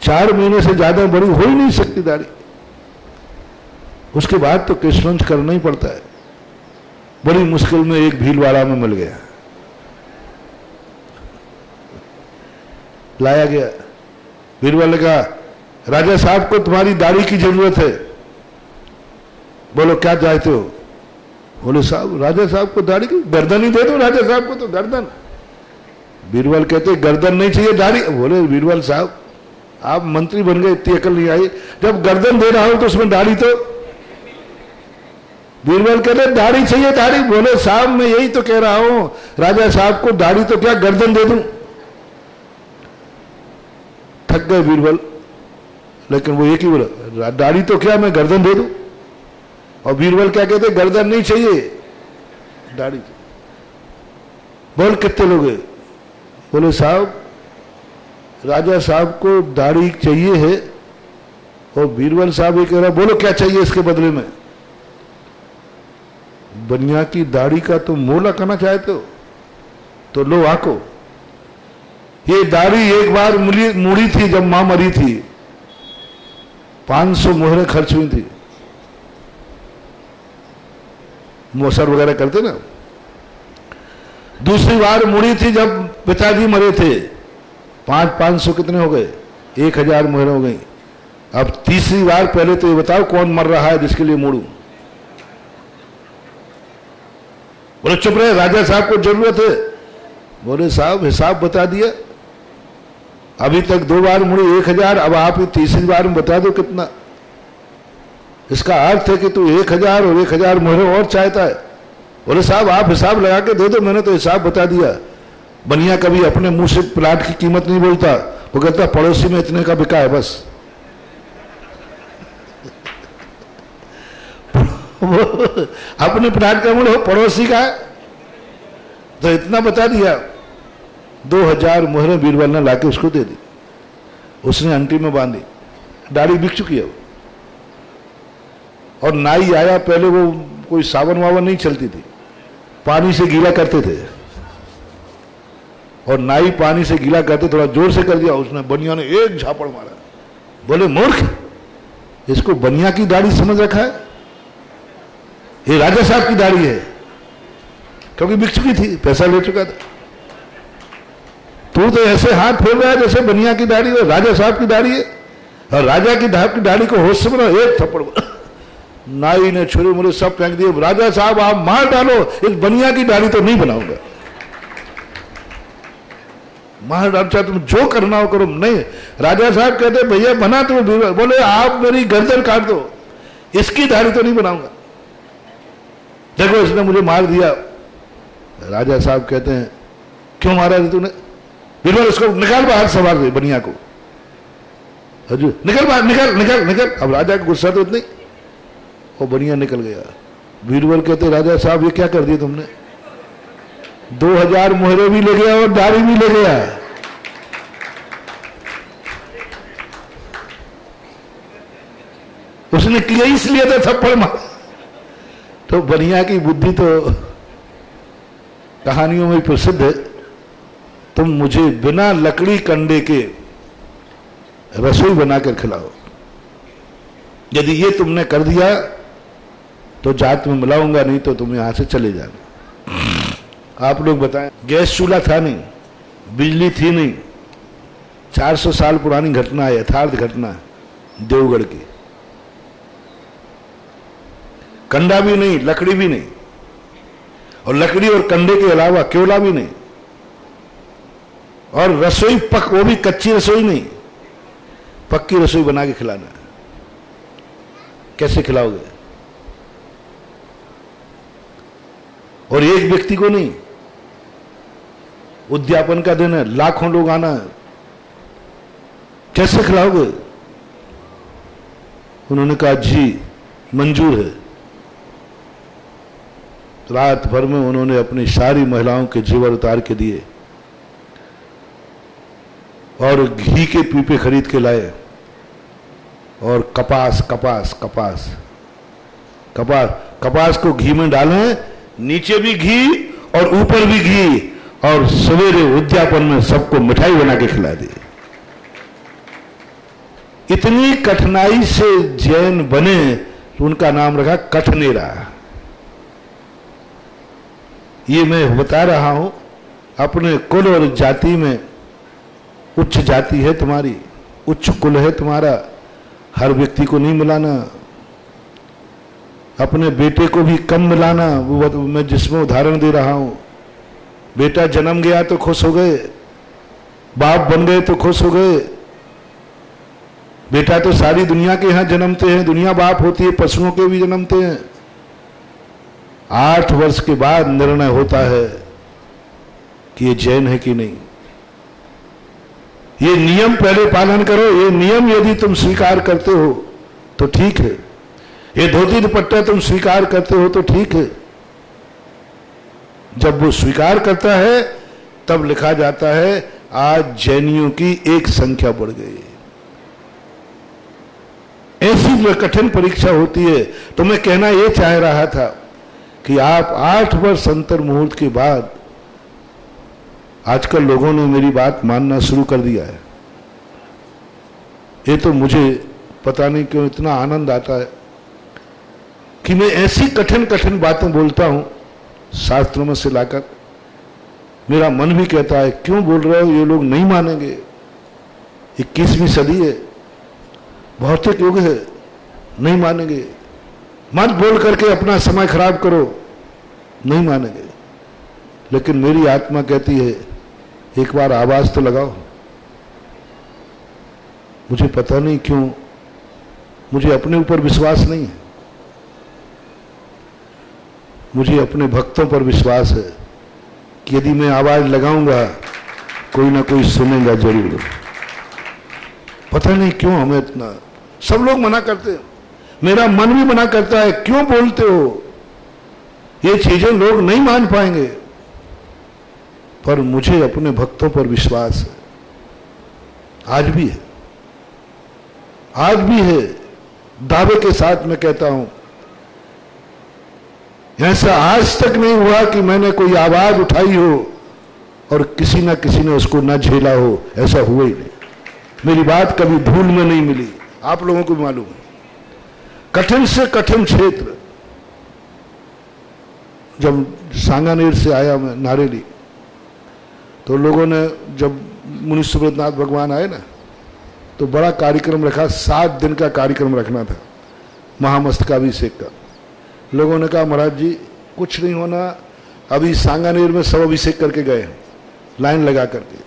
4 महीने से ज्यादा बड़ी हो ही नहीं सकती दाढ़ी। उसके बाद तो केशवंश करना ही पड़ता है। बड़ी मुश्किल में एक भीलवाड़ा में मिल गया, लाया गया। बीरबल ने कहा राजा साहब को तुम्हारी दाढ़ी की जरूरत है। बोलो क्या चाहते हो? बोले साहब राजा साहब को दाढ़ी की, गर्दन ही दे दो राजा साहब को तो गर्दन। बीरबल कहते गर्दन नहीं चाहिए दाढ़ी। बोले बीरबल साहब आप मंत्री बन गए, इतनी अकल नहीं आई, जब गर्दन दे रहा हो तो उसमें दाढ़ी तो। बीरबल कहते दाढ़ी चाहिए दाढ़ी। बोले साहब मैं यही तो कह रहा हूं, राजा साहब को दाढ़ी तो क्या गर्दन दे दूं। थक गए बीरबल, लेकिन वो एक ही बोला दाढ़ी तो क्या मैं गर्दन दे दूं। और बीरबल क्या कहते गर्दन नहीं चाहिए दाढ़ी। बोल कितने लोग हैं? बोले साहब राजा साहब को दाढ़ी चाहिए है। और बीरबल साहब ये कह रहा बोलो क्या चाहिए इसके बदले में? बनिया की दाढ़ी का तो मोला करना चाहते हो तो लो आको। ये दाढ़ी एक बार मुड़ी थी जब मां मरी थी, 500 मोहरें खर्च हुई थी। मोसर वगैरह करते ना। दूसरी बार मुड़ी थी जब पिताजी मरे थे, 500 कितने हो गए? 1000 मोहरें हो गई। अब तीसरी बार, पहले तो ये बताओ कौन मर रहा है जिसके लिए मोड़ू? बोले चुप रहे, राजा साहब को जरूरत है। बोले साहब हिसाब बता दिया, अभी तक 2 बार मुड़ी 1000, अब आप तीसरी बार में बता दो कितना। इसका अर्थ है कि तू 1000 और 1000 मोहरें और चाहता है। बोले साहब आप हिसाब लगा के दे दो, मैंने तो हिसाब बता दिया। बनिया कभी अपने मुंह से प्लाट की कीमत नहीं बोलता, वो कहता पड़ोसी में इतने का बिका है बस। अपने प्लाट का मूल्य पड़ोसी का है तो इतना बता दिया। 2000 मोहरें बीरबल ने लाके उसको दे दी। उसने अंटी में बांधी, दाढ़ी बिक चुकी है। और नाई आया, पहले वो कोई सावन वावन नहीं चलती थी, पानी से गीला करते थे। और नाई पानी से गीला करते, थोड़ा जोर से कर दिया, उसने बनिया ने एक झापड़ मारा। बोले मूर्ख, इसको बनिया की दाढ़ी समझ रखा है? ये राजा साहब की दाढ़ी है, क्योंकि बिक चुकी थी, पैसा ले चुका था। तू तो ऐसे हाथ फेर रहा है जैसे बनिया की दाढ़ी है, राजा साहब की दाढ़ी है। और राजा की दाढ़ी को होश से बना, एक थप्पड़। नाई ने छुरी मुरी सब फेंक दिए। राजा साहब आप मार डालो, इस बनिया की दाढ़ी तो नहीं बनाऊंगा। मार डाल, चाहे तुम जो करना हो करो। नहीं, राजा साहब कहते भैया बना तुम। बोले आप मेरी गर्दन काट दो, इसकी दाढ़ी तो नहीं बनाऊंगा। देखो इसने मुझे मार दिया। राजा साहब कहते हैं क्यों मारा तूने? बीरबल इसको निकाल बाहर, सवार दे बनिया को। हजूर निकल बाहर, निकल निकल निकल। अब राजा का गुस्सा तो इतना ही, वो बनिया निकल गया। बीरबल कहते राजा साहब ये क्या कर दिया तुमने? 2000 मोहरे भी ले गया और दाढ़ी भी ले गया। उसने किया इसलिए था थप्पड़ मार। तो बनिया की बुद्धि तो कहानियों में प्रसिद्ध है। तुम मुझे बिना लकड़ी कंडे के रसोई बनाकर खिलाओ, यदि ये तुमने कर दिया तो जात में मिलाऊंगा, नहीं तो तुम यहां से चले जाना। आप लोग बताएं, गैस चूल्हा था नहीं, बिजली थी नहीं, 400 साल पुरानी घटना है, यथार्थ घटना है देवगढ़ की। कंडा भी नहीं, लकड़ी भी नहीं, और लकड़ी और कंडे के अलावा केवला भी नहीं, और रसोई वो भी कच्ची रसोई नहीं, पक्की रसोई बना के खिलाना है। कैसे खिलाओगे? और एक व्यक्ति को नहीं, उद्यापन का दिन है, लाखों लोग आना है, कैसे खिलाओगे? उन्होंने कहा जी मंजूर है। रात भर में उन्होंने अपनी सारी महिलाओं के जेवर उतार के दिए और घी के पीपे खरीद के लाए, और कपास कपास कपास कपास कपास को घी में डालें, नीचे भी घी और ऊपर भी घी, और सवेरे उद्यापन में सबको मिठाई बना के खिला दी। इतनी कठिनाई से जैन बने तो उनका नाम रखा कठनेरा। ये मैं बता रहा हूं, अपने कुल और जाति में उच्च जाति है तुम्हारी, उच्च कुल है तुम्हारा, हर व्यक्ति को नहीं मिलाना, अपने बेटे को भी कम मिलाना। वो मैं जिसमें उदाहरण दे रहा हूं, बेटा जन्म गया तो खुश हो गए, बाप बन गए तो खुश हो गए। बेटा तो सारी दुनिया के यहां जन्मते हैं, दुनिया बाप होती है, पशुओं के भी जन्मते हैं। 8 वर्ष के बाद निर्णय होता है कि ये जैन है कि नहीं। ये नियम पहले पालन करो। ये नियम यदि तुम स्वीकार करते हो तो ठीक है, ये धोती दुपट्टा तुम स्वीकार करते हो तो ठीक है। जब वो स्वीकार करता है तब लिखा जाता है आज जैनियों की एक संख्या बढ़ गई। ऐसी जो कठिन परीक्षा होती है। तो मैं कहना यह चाह रहा था कि आप 8 वर्ष अंतर मुहूर्त के बाद, आजकल लोगों ने मेरी बात मानना शुरू कर दिया है। ये तो मुझे पता नहीं क्यों इतना आनंद आता है कि मैं ऐसी कठिन कठिन बातें बोलता हूं शास्त्रों में से लाकर। मेरा मन भी कहता है क्यों बोल रहे हो, ये लोग नहीं मानेंगे। 21वीं सदी है, भौतिक युग है, नहीं मानेंगे। मत बोल करके अपना समय खराब करो, नहीं मानेंगे। लेकिन मेरी आत्मा कहती है एक बार आवाज तो लगाओ। मुझे पता नहीं क्यों, मुझे अपने ऊपर विश्वास नहीं है, मुझे अपने भक्तों पर विश्वास है कि यदि मैं आवाज लगाऊंगा कोई ना कोई सुनेगा जरूर। पता नहीं क्यों हमें इतना, सब लोग मना करते हैं, मेरा मन भी मना करता है क्यों बोलते हो, ये चीजें लोग नहीं मान पाएंगे। पर मुझे अपने भक्तों पर विश्वास है, आज भी है, आज भी है। दावे के साथ मैं कहता हूं, ऐसा आज तक नहीं हुआ कि मैंने कोई आवाज उठाई हो और किसी ना किसी ने उसको ना झेला हो, ऐसा हुआ ही नहीं। मेरी बात कभी धूल में नहीं मिली, आप लोगों को भी मालूम है। कठिन से कठिन क्षेत्र, जब सांगानेर से आया मैं नारेली, तो लोगों ने, जब मुनि सुब्रतनाथ भगवान आए ना, तो बड़ा कार्यक्रम रखा, 7 दिन का कार्यक्रम रखना था महामस्तकाभिषेक का। लोगों ने कहा महाराज जी कुछ नहीं होना, अभी सांगानेर में सब अभिषेक करके गए लाइन लगा करके।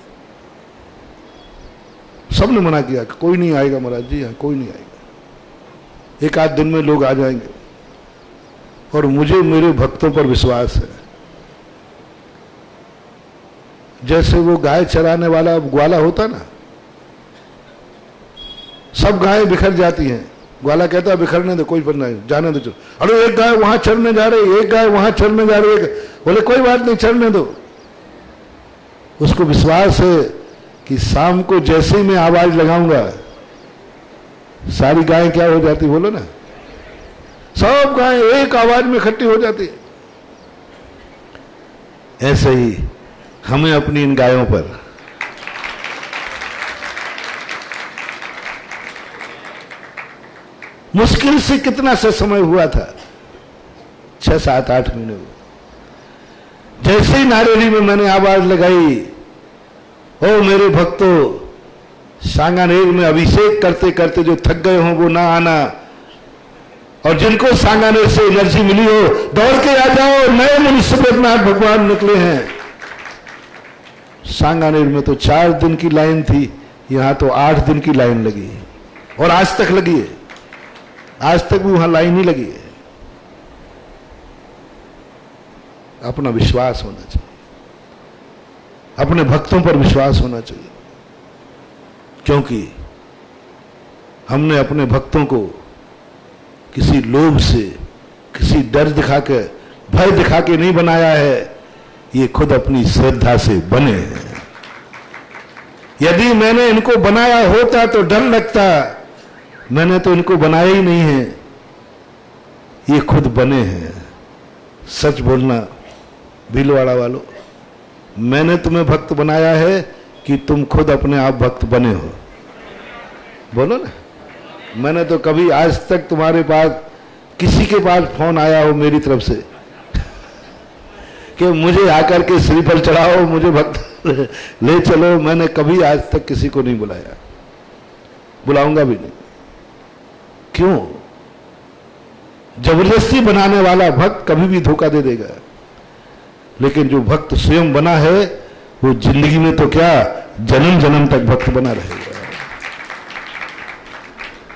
सबने मना किया कि कोई नहीं आएगा महाराज जी, यहाँ कोई नहीं आएगा, 1 आध दिन में लोग आ जाएंगे। और मुझे मेरे भक्तों पर विश्वास है। जैसे वो गाय चराने वाला ग्वाला होता ना, सब गायें बिखर जाती हैं, ग्वाला कहता है बिखरने दो, कोई पर नहीं, जाने दो। अरे एक गाय वहां चरने जा रही, एक गाय वहां चरने जा रही है, बोले कोई बात नहीं, चरने दो। उसको विश्वास है कि शाम को जैसे ही मैं आवाज लगाऊंगा सारी गायें क्या हो जाती, बोलो ना, सब गायें एक आवाज में इकट्ठी हो जाती। ऐसे ही हमें अपनी इन गायों पर मुश्किल से कितना सा समय हुआ था, 6, 7, 8 महीने हुए। जैसे ही नारेली में मैंने आवाज लगाई ओ मेरे भक्तों, सांगानेर में अभिषेक करते करते जो थक गए हों वो ना आना, और जिनको सांगानेर से एनर्जी मिली हो दौड़ के आ जाओ। नए मनुष्य नाथ भगवान निकले हैं। सांगानेर में तो 4 दिन की लाइन थी, यहां तो 8 दिन की लाइन लगी है, और आज तक लगी है। आज तक भी वहां लाइन ही लगी है। अपना विश्वास होना चाहिए, अपने भक्तों पर विश्वास होना चाहिए, क्योंकि हमने अपने भक्तों को किसी लोभ से, किसी डर दिखा के, भय दिखा के नहीं बनाया है। ये खुद अपनी श्रद्धा से बने हैं। यदि मैंने इनको बनाया होता तो डर लगता, मैंने तो इनको बनाया ही नहीं है। ये खुद बने हैं। सच बोलना भीलवाड़ा वालों, मैंने तुम्हें भक्त बनाया है कि तुम खुद अपने आप भक्त बने हो? बोलो ना। मैंने तो कभी आज तक तुम्हारे पास किसी के पास फोन आया हो मेरी तरफ से कि मुझे आकर के श्रीफल चढ़ाओ, मुझे भक्त ले चलो, मैंने कभी आज तक किसी को नहीं बुलाया, बुलाऊंगा भी नहीं। क्यों? जबरदस्ती बनाने वाला भक्त कभी भी धोखा दे देगा, लेकिन जो भक्त स्वयं बना है वो जिंदगी में तो क्या, जन्म जन्म तक भक्त बना रहेगा।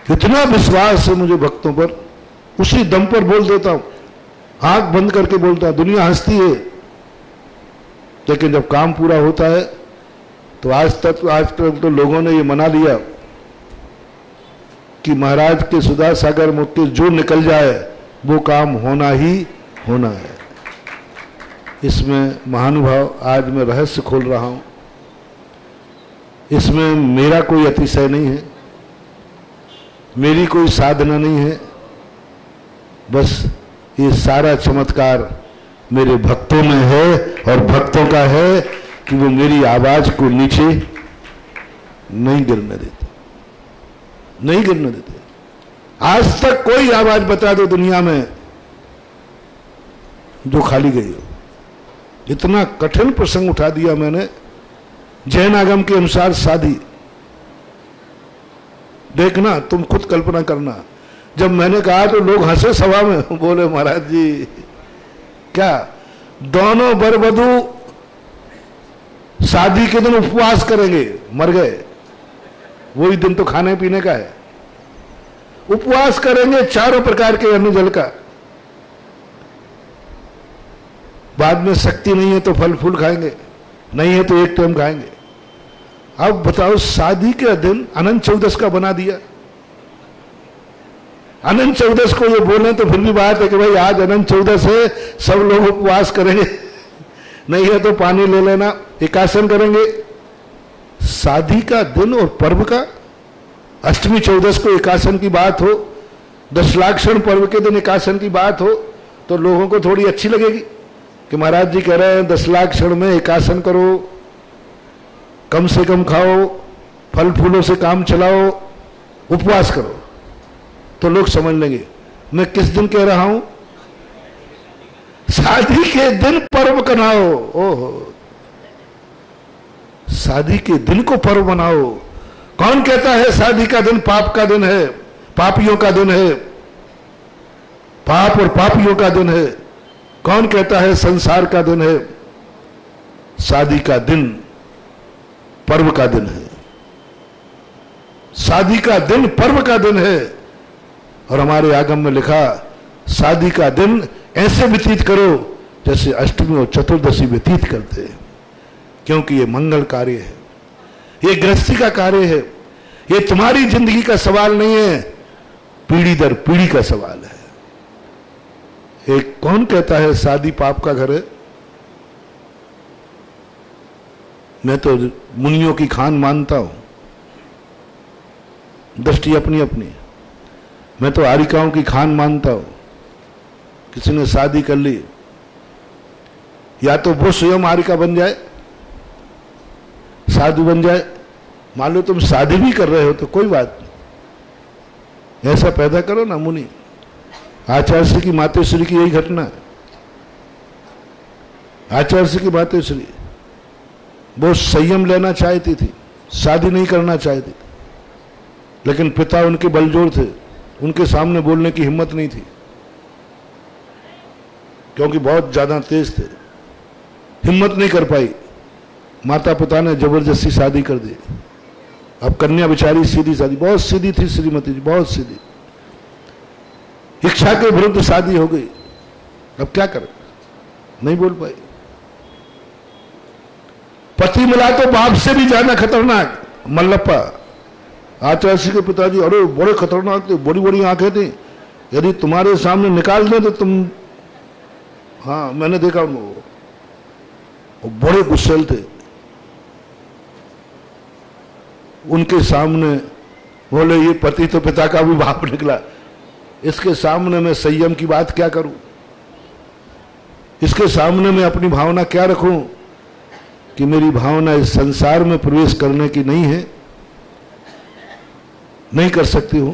इतना विश्वास है मुझे भक्तों पर, उसी दम पर बोल देता हूं, आंख बंद करके बोलता हूं। दुनिया हंसती है, लेकिन जब काम पूरा होता है तो आज तक तो लोगों ने ये मना लिया कि महाराज के सुधा सागर मुख के जो निकल जाए वो काम होना ही होना है। इसमें महानुभाव, आज मैं रहस्य खोल रहा हूं, इसमें मेरा कोई अतिशय नहीं है, मेरी कोई साधना नहीं है। बस ये सारा चमत्कार मेरे भक्तों में है, और भक्तों का है कि वो मेरी आवाज को नीचे नहीं गिरने देते, नहीं गिरने देते। आज तक कोई आवाज बता दो दुनिया में जो खाली गई हो। इतना कठिन प्रसंग उठा दिया मैंने, जैन आगम के अनुसार शादी। देखना, तुम खुद कल्पना करना। जब मैंने कहा तो लोग हंसे सभा में, बोले महाराज जी क्या, दोनों वर वधू शादी के दिन उपवास करेंगे? मर गए, वही दिन तो खाने पीने का है। उपवास करेंगे चारों प्रकार के अन्न जल का, बाद में शक्ति नहीं है तो फल फूल खाएंगे, नहीं है तो एक टाइम खाएंगे। अब बताओ, शादी के दिन अनंत चौदस का बना दिया। अनंत चौदस को ये बोले तो फिर भी बात है कि भाई आज अनंत चौदस है, सब लोग उपवास करेंगे, नहीं है तो पानी ले लेना, एकासन करेंगे। शादी का दिन और पर्व का, अष्टमी चौदस को एकासन की बात हो, 10 लाक्षण पर्व के दिन एकासन की बात हो, तो लोगों को थोड़ी अच्छी लगेगी कि महाराज जी कह रहे हैं 10 लाक्षण में एकासन करो, कम से कम खाओ, फल फूलों से काम चलाओ, उपवास करो, तो लोग समझ लेंगे। मैं किस दिन कह रहा हूं? शादी के दिन पर्व बनाओ। ओहो, शादी के दिन को पर्व बनाओ। कौन कहता है शादी का दिन पाप का दिन है, पापियों का दिन है, पाप और पापियों का दिन है? कौन कहता है संसार का दिन है? शादी का दिन पर्व का दिन है। शादी का दिन पर्व का दिन है। और हमारे आगम में लिखा, शादी का दिन ऐसे व्यतीत करो जैसे अष्टमी और चतुर्दशी व्यतीत करते हैं, क्योंकि ये मंगल कार्य है, ये गृहस्थी का कार्य है। ये तुम्हारी जिंदगी का सवाल नहीं है, पीढ़ी दर पीढ़ी का सवाल है। एक कौन कहता है शादी पाप का घर है? मैं तो मुनियों की खान मानता हूं, दृष्टि अपनी अपनी। मैं तो आरिकाओं की खान मानता हूं। किसी ने शादी कर ली, या तो वो स्वयं आरिका बन जाए, साधु बन जाए। मान लो तुम शादी भी कर रहे हो तो कोई बात नहीं, ऐसा पैदा करो ना मुनि। आचार्य की मातेश्वरी की यही घटना है। आचार्य की मातेश्वरी वो संयम लेना चाहती थी, शादी नहीं करना चाहती, लेकिन पिता उनके बलजोर थे, उनके सामने बोलने की हिम्मत नहीं थी, क्योंकि बहुत ज्यादा तेज थे, हिम्मत नहीं कर पाई। माता पिता ने जबरदस्ती शादी कर दी। अब कन्या बेचारी सीधी सादी, बहुत सीधी थी श्रीमती जी, बहुत सीधी, इच्छा के विरुद्ध शादी हो गई। अब क्या करें, नहीं बोल पाई। पति मिला तो बाप से भी ज्यादा खतरनाक मल्लप्पा। आचार्य सिंह के पिताजी अरे बड़े खतरनाक थे, बड़ी बड़ी आंखें थी, यदि तुम्हारे सामने निकाल दे तो तुम, हाँ मैंने देखा उनको, वो बड़े गुस्सेल थे। उनके सामने बोले ये पति तो पिता का भी बाप निकला, इसके सामने मैं संयम की बात क्या करूं, इसके सामने मैं अपनी भावना क्या रखूं कि मेरी भावना इस संसार में प्रवेश करने की नहीं है, नहीं कर सकती हूं,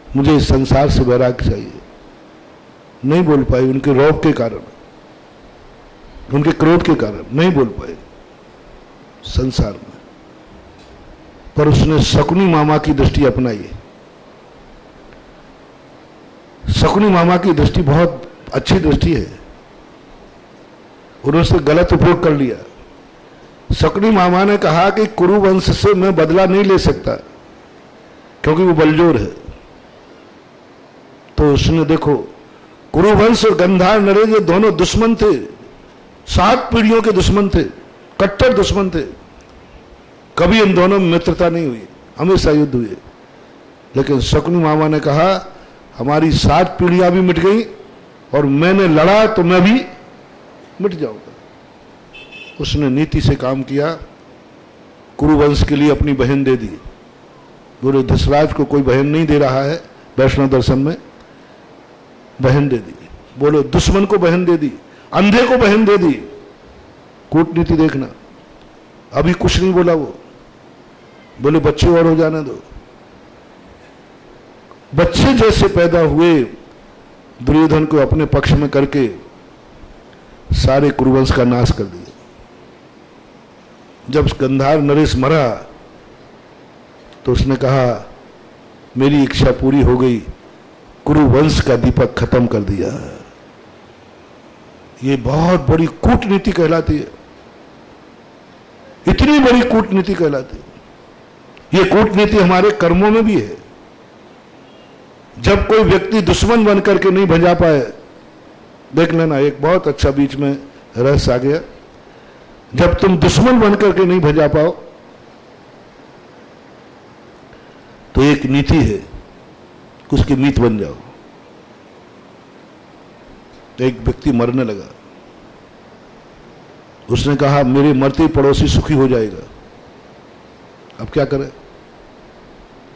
मुझे इस संसार से वैराग्य चाहिए। नहीं बोल पाई, उनके रौब के कारण, उनके क्रोध के कारण नहीं बोल पाए संसार में। पर उसने शकुनी मामा की दृष्टि अपनाई। शकुनी मामा की दृष्टि बहुत अच्छी दृष्टि है, उन्होंने उससे गलत उपयोग कर लिया। शकुनी मामा ने कहा कि कुरु वंश से मैं बदला नहीं ले सकता क्योंकि वो बलजोर है। तो उसने देखो, कुरु वंश और गंधार नरेश ये दोनों दुश्मन थे, 7 पीढ़ियों के दुश्मन थे, कट्टर दुश्मन थे। कभी इन दोनों में मित्रता नहीं हुई, हमेशा युद्ध हुए। लेकिन शकुनी मामा ने कहा हमारी 7 पीढ़ियां भी मिट गई और मैंने लड़ा तो मैं भी मिट जाऊंगा। उसने नीति से काम किया, कुरुवंश के लिए अपनी बहन दे दी। बोले धृतराज को कोई बहन नहीं दे रहा है, वैष्णव दर्शन में बहन दे दी। बोले दुश्मन को बहन दे दी, अंधे को बहन दे दी। कूटनीति देखना, अभी कुछ नहीं बोला वो, बोले बच्चे और हो जाने दो। बच्चे जैसे पैदा हुए, दुर्योधन को अपने पक्ष में करके सारे कुरुवंश का नाश कर दिया। जब गंधार नरेश मरा तो उसने कहा मेरी इच्छा पूरी हो गई, कुरुवंश का दीपक खत्म कर दिया। ये बहुत बड़ी कूटनीति कहलाती है, इतनी बड़ी कूटनीति कहलाती है। ये कूटनीति हमारे कर्मों में भी है। जब कोई व्यक्ति दुश्मन बन करके नहीं भजा पाए, देख लेना एक बहुत अच्छा बीच में रहस्य आ गया। जब तुम दुश्मन बन करके नहीं भजा पाओ तो एक नीति है, उसकी मीत बन जाओ। एक व्यक्ति मरने लगा, उसने कहा मेरे मरते पड़ोसी सुखी हो जाएगा। अब क्या करें,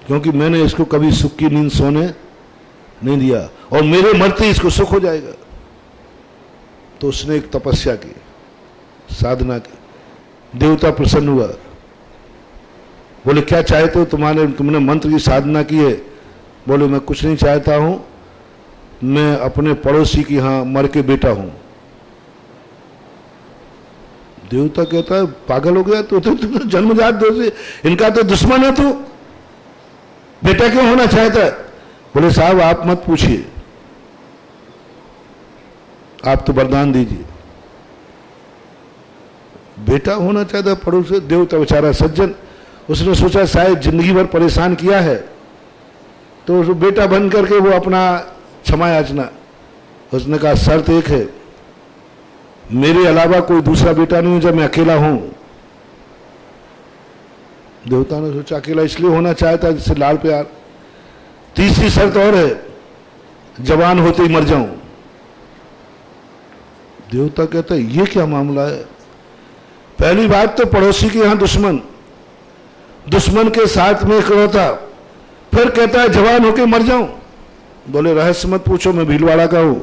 क्योंकि मैंने इसको कभी सुख की नींद सोने नहीं दिया और मेरे मरते इसको सुख हो जाएगा। तो उसने एक तपस्या की, साधना की, देवता प्रसन्न हुआ। बोले क्या चाहते हो, तुमने मंत्र की साधना की है। बोले मैं कुछ नहीं चाहता हूं, मैं अपने पड़ोसी की यहां मर के बेटा हूं। देवता कहता है पागल हो गया, तो जन्मजात दोषी, इनका तो दुश्मन है, तू बेटा क्यों होना चाहता है। बोले साहब आप मत पूछिए, आप तो वरदान दीजिए। बेटा होना चाहता है पड़ोसी। देवता बेचारा सज्जन, उसने सोचा शायद जिंदगी भर परेशान किया है, तो उस बेटा बन करके वो अपना क्षमा याचना। उसने कहा शर्त एक है, मेरे अलावा कोई दूसरा बेटा नहीं हो जब मैं अकेला हूं। देवता ने सोचा अकेला इसलिए होना चाहता है जिससे लाड़ प्यार। तीसरी शर्त और है, जवान होते ही मर जाऊं। देवता कहता है ये क्या मामला है। पहली बात तो पड़ोसी के यहां दुश्मन, दुश्मन के साथ में इकलौता, फिर कहता है जवान होके मर जाऊं। बोले रहस्य मत पूछो, मैं भीलवाड़ा का हूं।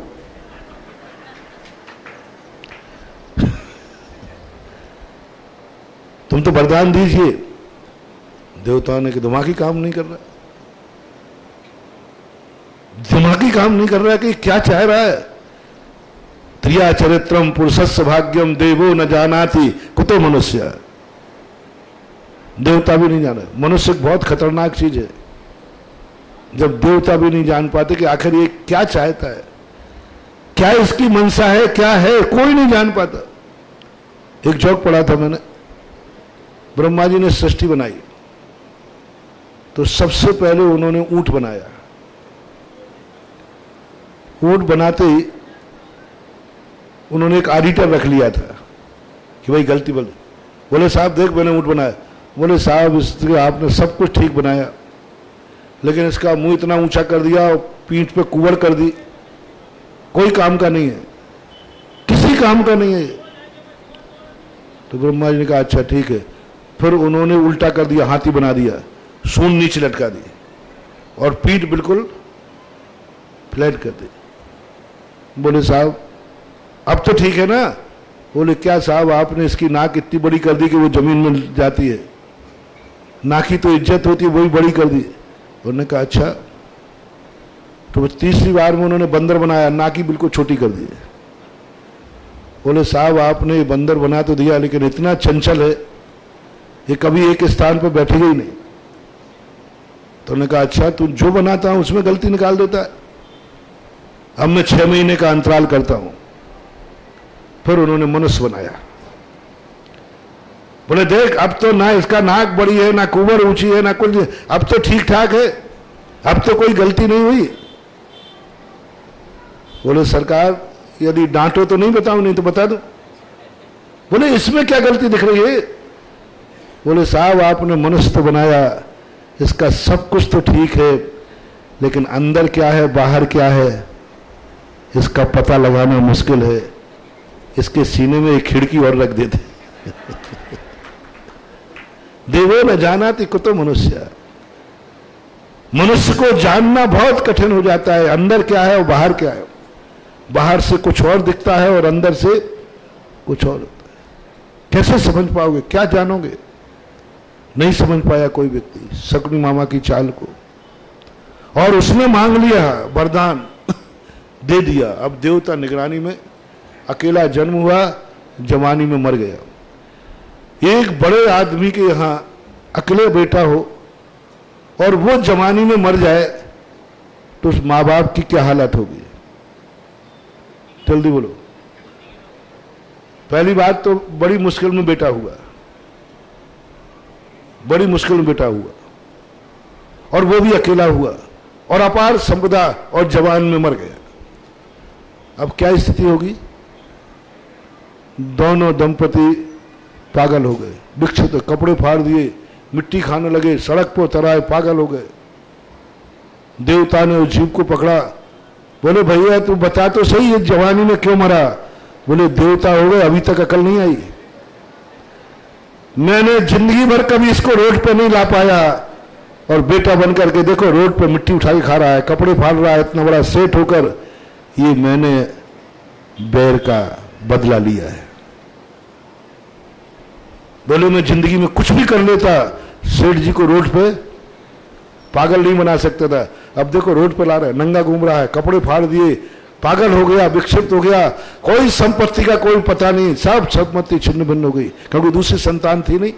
तुम तो वरदान दीजिए। देवताओं ने कि दिमागी काम नहीं कर रहा, दिमागी काम नहीं कर रहा कि क्या चाह रहा है। त्रिया चरित्रम पुरुषस्य भाग्यम देवो न जानाति कुत कुत्तो मनुष्य, देवता भी नहीं जाना। मनुष्य बहुत खतरनाक चीज है, जब देवता भी नहीं जान पाते कि आखिर ये क्या चाहता है, क्या इसकी मनसा है, क्या है, कोई नहीं जान पाता। एक जोक पढ़ा था मैंने, ब्रह्मा जी ने सृष्टि बनाई तो सबसे पहले उन्होंने ऊंट बनाया। ऊंट बनाते ही उन्होंने एक ऑडिटर रख लिया था कि भाई गलती बोले साहब देख मैंने ऊंट बनाया। बोले साहब इसके आपने सब कुछ ठीक बनाया, लेकिन इसका मुंह इतना ऊंचा कर दिया और पीठ पे कुंवर कर दी, कोई काम का नहीं है, किसी काम का नहीं है। तो ब्रह्मा जी ने कहा अच्छा ठीक है। फिर उन्होंने उल्टा कर दिया, हाथी बना दिया, सूंड नीचे लटका दी और पीठ बिल्कुल फ्लैट कर दी। बोले साहब अब तो ठीक है ना। बोले क्या साहब आपने इसकी नाक इतनी बड़ी कर दी कि वो जमीन में जाती है, नाक की तो इज्जत होती है वही बड़ी कर दी। उन्होंने कहा अच्छा। तो तीसरी बार में उन्होंने बंदर बनाया, नाक ही बिल्कुल छोटी कर दी। बोले साहब आपने बंदर बना तो दिया लेकिन इतना चंचल है ये कभी एक स्थान पर बैठेगा ही नहीं। तो उन्होंने कहा अच्छा तू जो बनाता हूं उसमें गलती निकाल देता है, अब मैं 6 महीने का अंतराल करता हूं। फिर उन्होंने मनुष्य बनाया। बोले देख अब तो ना इसका नाक बड़ी है, ना कुंवर ऊंची है, ना कुछ, अब तो ठीक ठाक है, अब तो कोई गलती नहीं हुई। बोले सरकार यदि डांटो तो नहीं बताऊं, नहीं तो बता दो। बोले इसमें क्या गलती दिख रही है। बोले साहब आपने मनुष्य तो बनाया, इसका सब कुछ तो ठीक है, लेकिन अंदर क्या है बाहर क्या है इसका पता लगाना मुश्किल है। इसके सीने में एक खिड़की और रख देते। देवो न जानाति कुतो मनुष्य, मनुष्य को जानना बहुत कठिन हो जाता है, अंदर क्या है और बाहर क्या है। बाहर से कुछ और दिखता है और अंदर से कुछ और होता है। कैसे समझ पाओगे, क्या जानोगे। नहीं समझ पाया कोई व्यक्ति शकुनी मामा की चाल को, और उसने मांग लिया वरदान दे दिया। अब देवता निगरानी में, अकेला जन्म हुआ, जवानी में मर गया। एक बड़े आदमी के यहां अकेले बेटा हो और वो जवानी में मर जाए तो उस मां बाप की क्या हालत होगी। जल्दी बोलो। पहली बात तो बड़ी मुश्किल में बेटा हुआ, बड़ी मुश्किल में बेटा हुआ, और वो भी अकेला हुआ, और अपार संपदा, और जवान में मर गया। अब क्या स्थिति होगी। दोनों दंपति पागल हो गए, विक्षिप्त, कपड़े फाड़ दिए, मिट्टी खाने लगे, सड़क पर उतर आए, पागल हो गए। देवता ने उस जीव को पकड़ा। बोले भैया तू बता तो सही ये जवानी में क्यों मरा। बोले देवता हो गए, अभी तक अकल नहीं आई। मैंने जिंदगी भर कभी इसको रोड पे नहीं ला पाया, और बेटा बन करके देखो रोड पे मिट्टी उठा के खा रहा है, कपड़े फाड़ रहा है, इतना बड़ा सेठ होकर। ये मैंने बैर का बदला लिया है। बोले मैं जिंदगी में कुछ भी कर लेता, सेठ जी को रोड पे पागल नहीं बना सकता था। अब देखो रोड पे ला रहा है, नंगा घूम रहा है, कपड़े फाड़ दिए, पागल हो गया, विक्षिप्त हो गया, कोई संपत्ति का कोई पता नहीं, सब संपत्ति छिन्न भिन्न हो गई, क्योंकि दूसरी संतान थी नहीं,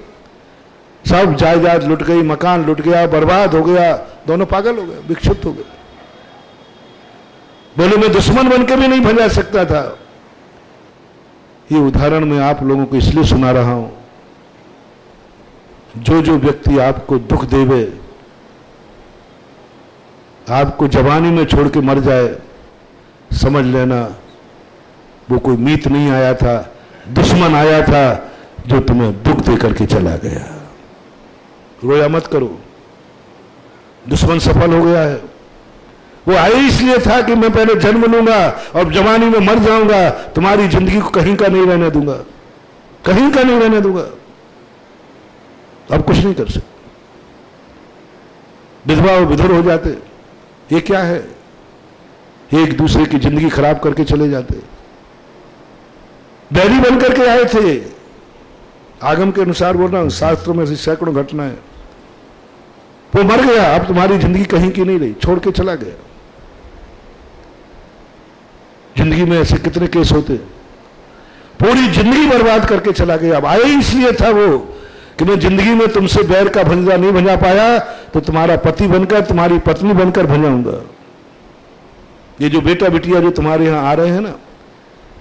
सब जायदाद लुट गई, मकान लुट गया, बर्बाद हो गया, दोनों पागल हो गए, विक्षिप्त हो गए। बोले मैं दुश्मन बनकर भी नहीं भजा सकता था। ये उदाहरण मैं आप लोगों को इसलिए सुना रहा हूं, जो जो व्यक्ति आपको दुख देवे, आपको जवानी में छोड़ के मर जाए, समझ लेना वो कोई मीत नहीं आया था, दुश्मन आया था जो तुम्हें दुख दे करके चला गया। रोया मत करो, दुश्मन सफल हो गया है। वो आया इसलिए था कि मैं पहले जन्म लूंगा और जवानी में मर जाऊंगा, तुम्हारी जिंदगी को कहीं का नहीं रहने दूंगा, कहीं का नहीं रहने दूंगा। अब कुछ नहीं कर सकते, विधवा और विधुर हो जाते। ये क्या है, एक दूसरे की जिंदगी खराब करके चले जाते। बैरी बन करके आए थे, आगम के अनुसार बोल रहा हूं, शास्त्रों में सैकड़ों घटना है। वो मर गया, अब तुम्हारी जिंदगी कहीं की नहीं रही, छोड़ के चला गया। जिंदगी में ऐसे कितने केस होते। पूरी जिंदगी बर्बाद करके चला गया। अब आया इसलिए था वो कि मैं जिंदगी में तुमसे बैर का भंजा नहीं भंजा पाया, तो तुम्हारा पति बनकर, तुम्हारी पत्नी बनकर भंजाऊंगा। ये जो बेटा बिटिया जो तुम्हारे यहां आ रहे हैं ना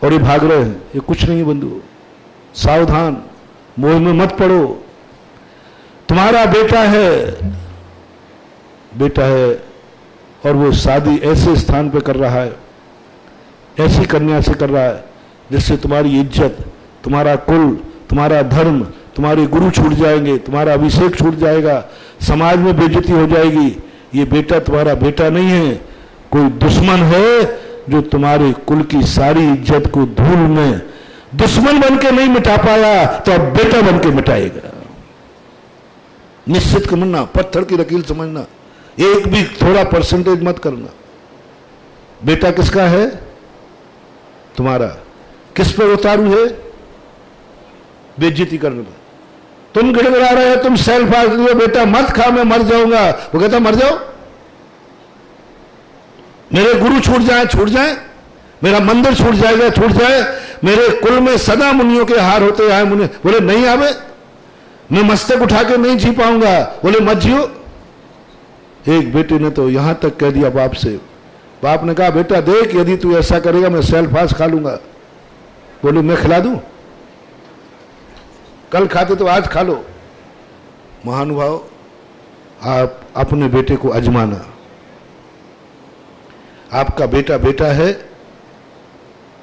और ये भाग रहे हैं, ये कुछ नहीं है बंधु। सावधान, मोह में मत पड़ो। तुम्हारा बेटा है और वो शादी ऐसे स्थान पे कर रहा है, ऐसी कन्या से कर रहा है जिससे तुम्हारी इज्जत, तुम्हारा कुल, तुम्हारा धर्म, तुम्हारे गुरु छूट जाएंगे, तुम्हारा अभिषेक छूट जाएगा, समाज में बेइज्जती हो जाएगी। ये बेटा तुम्हारा बेटा नहीं है, कोई दुश्मन है जो तुम्हारे कुल की सारी इज्जत को धूल में दुश्मन बन के नहीं मिटा पाया, तो अब बेटा बन के मिटाएगा। निश्चित करना, पत्थर की लकीर समझना, एक भी थोड़ा परसेंटेज मत करना। बेटा किसका है? तुम्हारा। किस पर उतारू है? बेइज्जती करने पर। तुम गिड़गिड़ा रहे हो, तुम सेल्फ आस लियो, बेटा मत खा, मैं मर जाऊंगा। वो कहता मर जाओ, मेरे गुरु छूट जाए, मेरा मंदिर छूट जाएगा, छूट जाए, मेरे कुल में सदा मुनियों के हार होते आए। मुनि बोले नहीं आवे, मैं मस्तक उठा के नहीं जी पाऊंगा। बोले मत जियो। एक बेटे ने तो यहां तक कह दिया बाप से। बाप ने कहा बेटा देख, यदि तू ऐसा करेगा मैं सेल्फास खा लूंगा। बोले मैं खिला दूं, कल खाते तो आज खा लो। महानुभाव, आप अपने बेटे को आजमाना। आपका बेटा बेटा है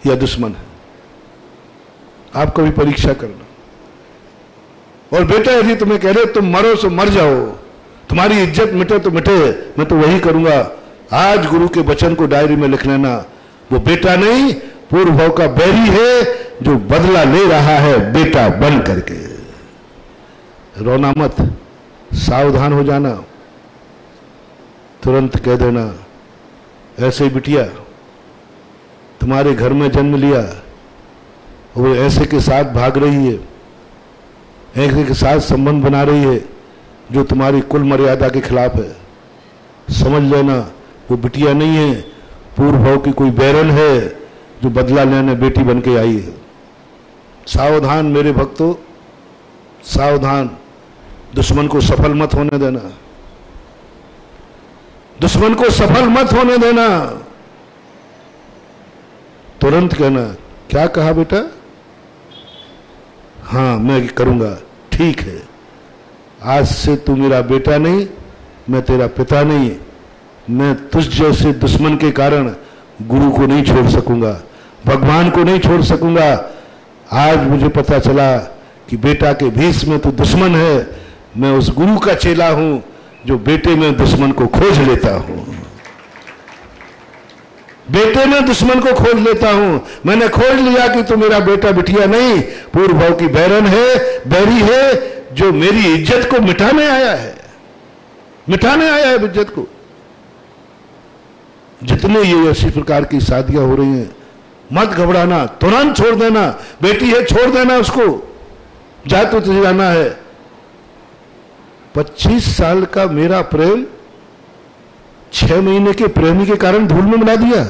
या दुश्मन है, आप कभी परीक्षा करना। और बेटा यदि तुम्हें कह रहे तुम मरो सो मर जाओ, तुम्हारी इज्जत मिटे तो मिटे, मैं तो वही करूंगा, आज गुरु के वचन को डायरी में लिख लेना। वो बेटा नहीं, पूर्व भाव का बैरी है जो बदला ले रहा है बेटा बन करके। रोना मत, सावधान हो जाना, तुरंत कह देना ऐसे ही बिटिया तुम्हारे घर में जन्म लिया, वो ऐसे के साथ भाग रही है, ऐसे के साथ संबंध बना रही है जो तुम्हारी कुल मर्यादा के खिलाफ है। समझ लेना वो बिटिया नहीं है, पूर्व भाव की कोई बैरन है जो बदला लेने बेटी बन के आई है। सावधान मेरे भक्तों, सावधान, दुश्मन को सफल मत होने देना, दुश्मन को सफल मत होने देना। तुरंत कहना क्या कहा बेटा? हाँ मैं करूंगा, ठीक है, आज से तू मेरा बेटा नहीं, मैं तेरा पिता नहीं, मैं तुझ जैसे दुश्मन के कारण गुरु को नहीं छोड़ सकूंगा, भगवान को नहीं छोड़ सकूंगा। आज मुझे पता चला कि बेटा के भीष में तो दुश्मन है, मैं उस गुरु का चेला हूं जो बेटे में दुश्मन को खोज लेता हूं, बेटे में दुश्मन को खोज लेता हूं। मैंने खोज लिया कि तू मेरा बेटा बिटिया नहीं, पूर्व भाव की बैरन है, बैरी है जो मेरी इज्जत को मिटाने आया है, मिटाने आया है इज्जत को। जितने ये ऐसी प्रकार की शादियां हो रही हैं, मत घबराना, तुरंत छोड़ देना। बेटी है छोड़ देना उसको, जा तो तुझे जाना है। 25 साल का मेरा प्रेम 6 महीने के प्रेमी के कारण धूल में मिला दिया।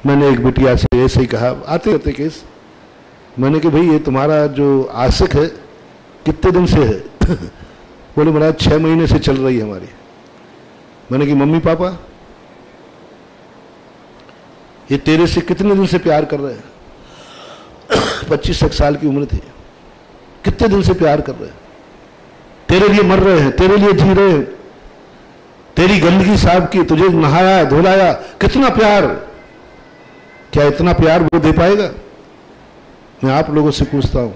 मैंने एक बिटिया से ऐसे ही कहा, आते आते केस, मैंने कि भाई ये तुम्हारा जो आशिक है कितने दिन से है? बोले महाराज 6 महीने से चल रही है हमारी। मैंने कि मम्मी पापा ये तेरे से कितने दिन से प्यार कर रहे हैं? 25 साल की उम्र थी, कितने दिन से प्यार कर रहे हैं, तेरे लिए मर रहे हैं, तेरे लिए जी रहे हैं, तेरी गंदगी साफ की, तुझे नहाया धुलाया, कितना प्यार। क्या इतना प्यार वो दे पाएगा? मैं आप लोगों से पूछता हूं,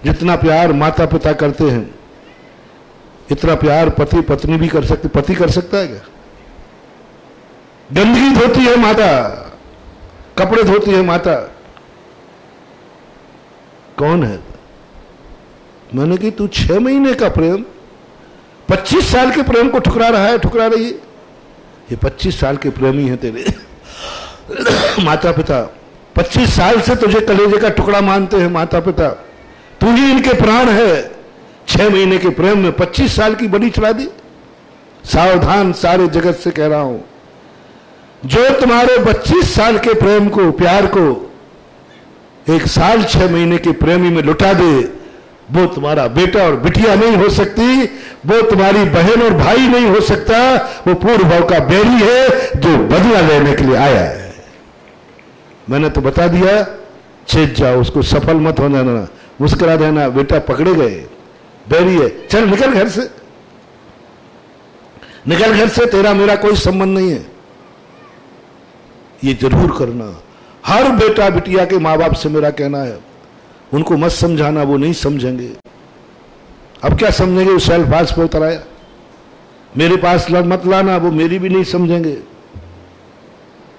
जितना प्यार माता पिता करते हैं इतना प्यार पति पत्नी भी कर सकते, पति कर सकता है क्या? गंदगी धोती है माता, कपड़े धोती है माता, कौन है? मैंने कि तू 6 महीने का प्रेम 25 साल के प्रेम को ठुकरा रहा है, ठुकरा रही है। ये 25 साल के प्रेमी है तेरे माता पिता, 25 साल से तुझे कलेजे का टुकड़ा मानते हैं माता पिता, तू ही इनके प्राण है। 6 महीने के प्रेम में 25 साल की बलि चढ़ा दी। सावधान, सारे जगत से कह रहा हूं, जो तुम्हारे 25 साल के प्रेम को, प्यार को 1 साल 6 महीने के प्रेमी में लुटा दे, वो तुम्हारा बेटा और बिटिया नहीं हो सकती, वो तुम्हारी बहन और भाई नहीं हो सकता, वो पूर्व भाव का बैरी है जो बदला लेने के लिए आया है। मैंने तो बता दिया, चेत जाओ, उसको सफल मत हो जाना, मुस्कुरा देना, बेटा पकड़े गए, बैरी है, चल निकल घर से, निकल घर से, तेरा मेरा कोई संबंध नहीं है। ये जरूर करना। हर बेटा बिटिया के माँ बाप से मेरा कहना है, उनको मत समझाना, वो नहीं समझेंगे। अब क्या समझेंगे, वो सेल्फ पास पे उतर आया, मेरे पास मत लाना, वो मेरी भी नहीं समझेंगे।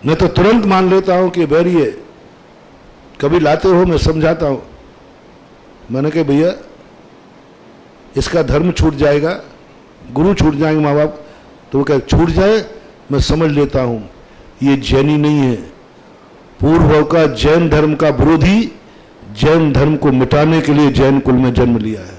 मैं तो तुरंत मान लेता हूं कि बैरी है, कभी लाते हो मैं समझाता हूं। मैंने कहा भैया इसका धर्म छूट जाएगा, गुरु छूट जाएंगे माँ बाप, तो वो कहे छूट जाए, मैं समझ लेता हूं ये जैनी नहीं है, पूर्व का जैन धर्म का विरोधी, जैन धर्म को मिटाने के लिए जैन कुल में जन्म लिया है।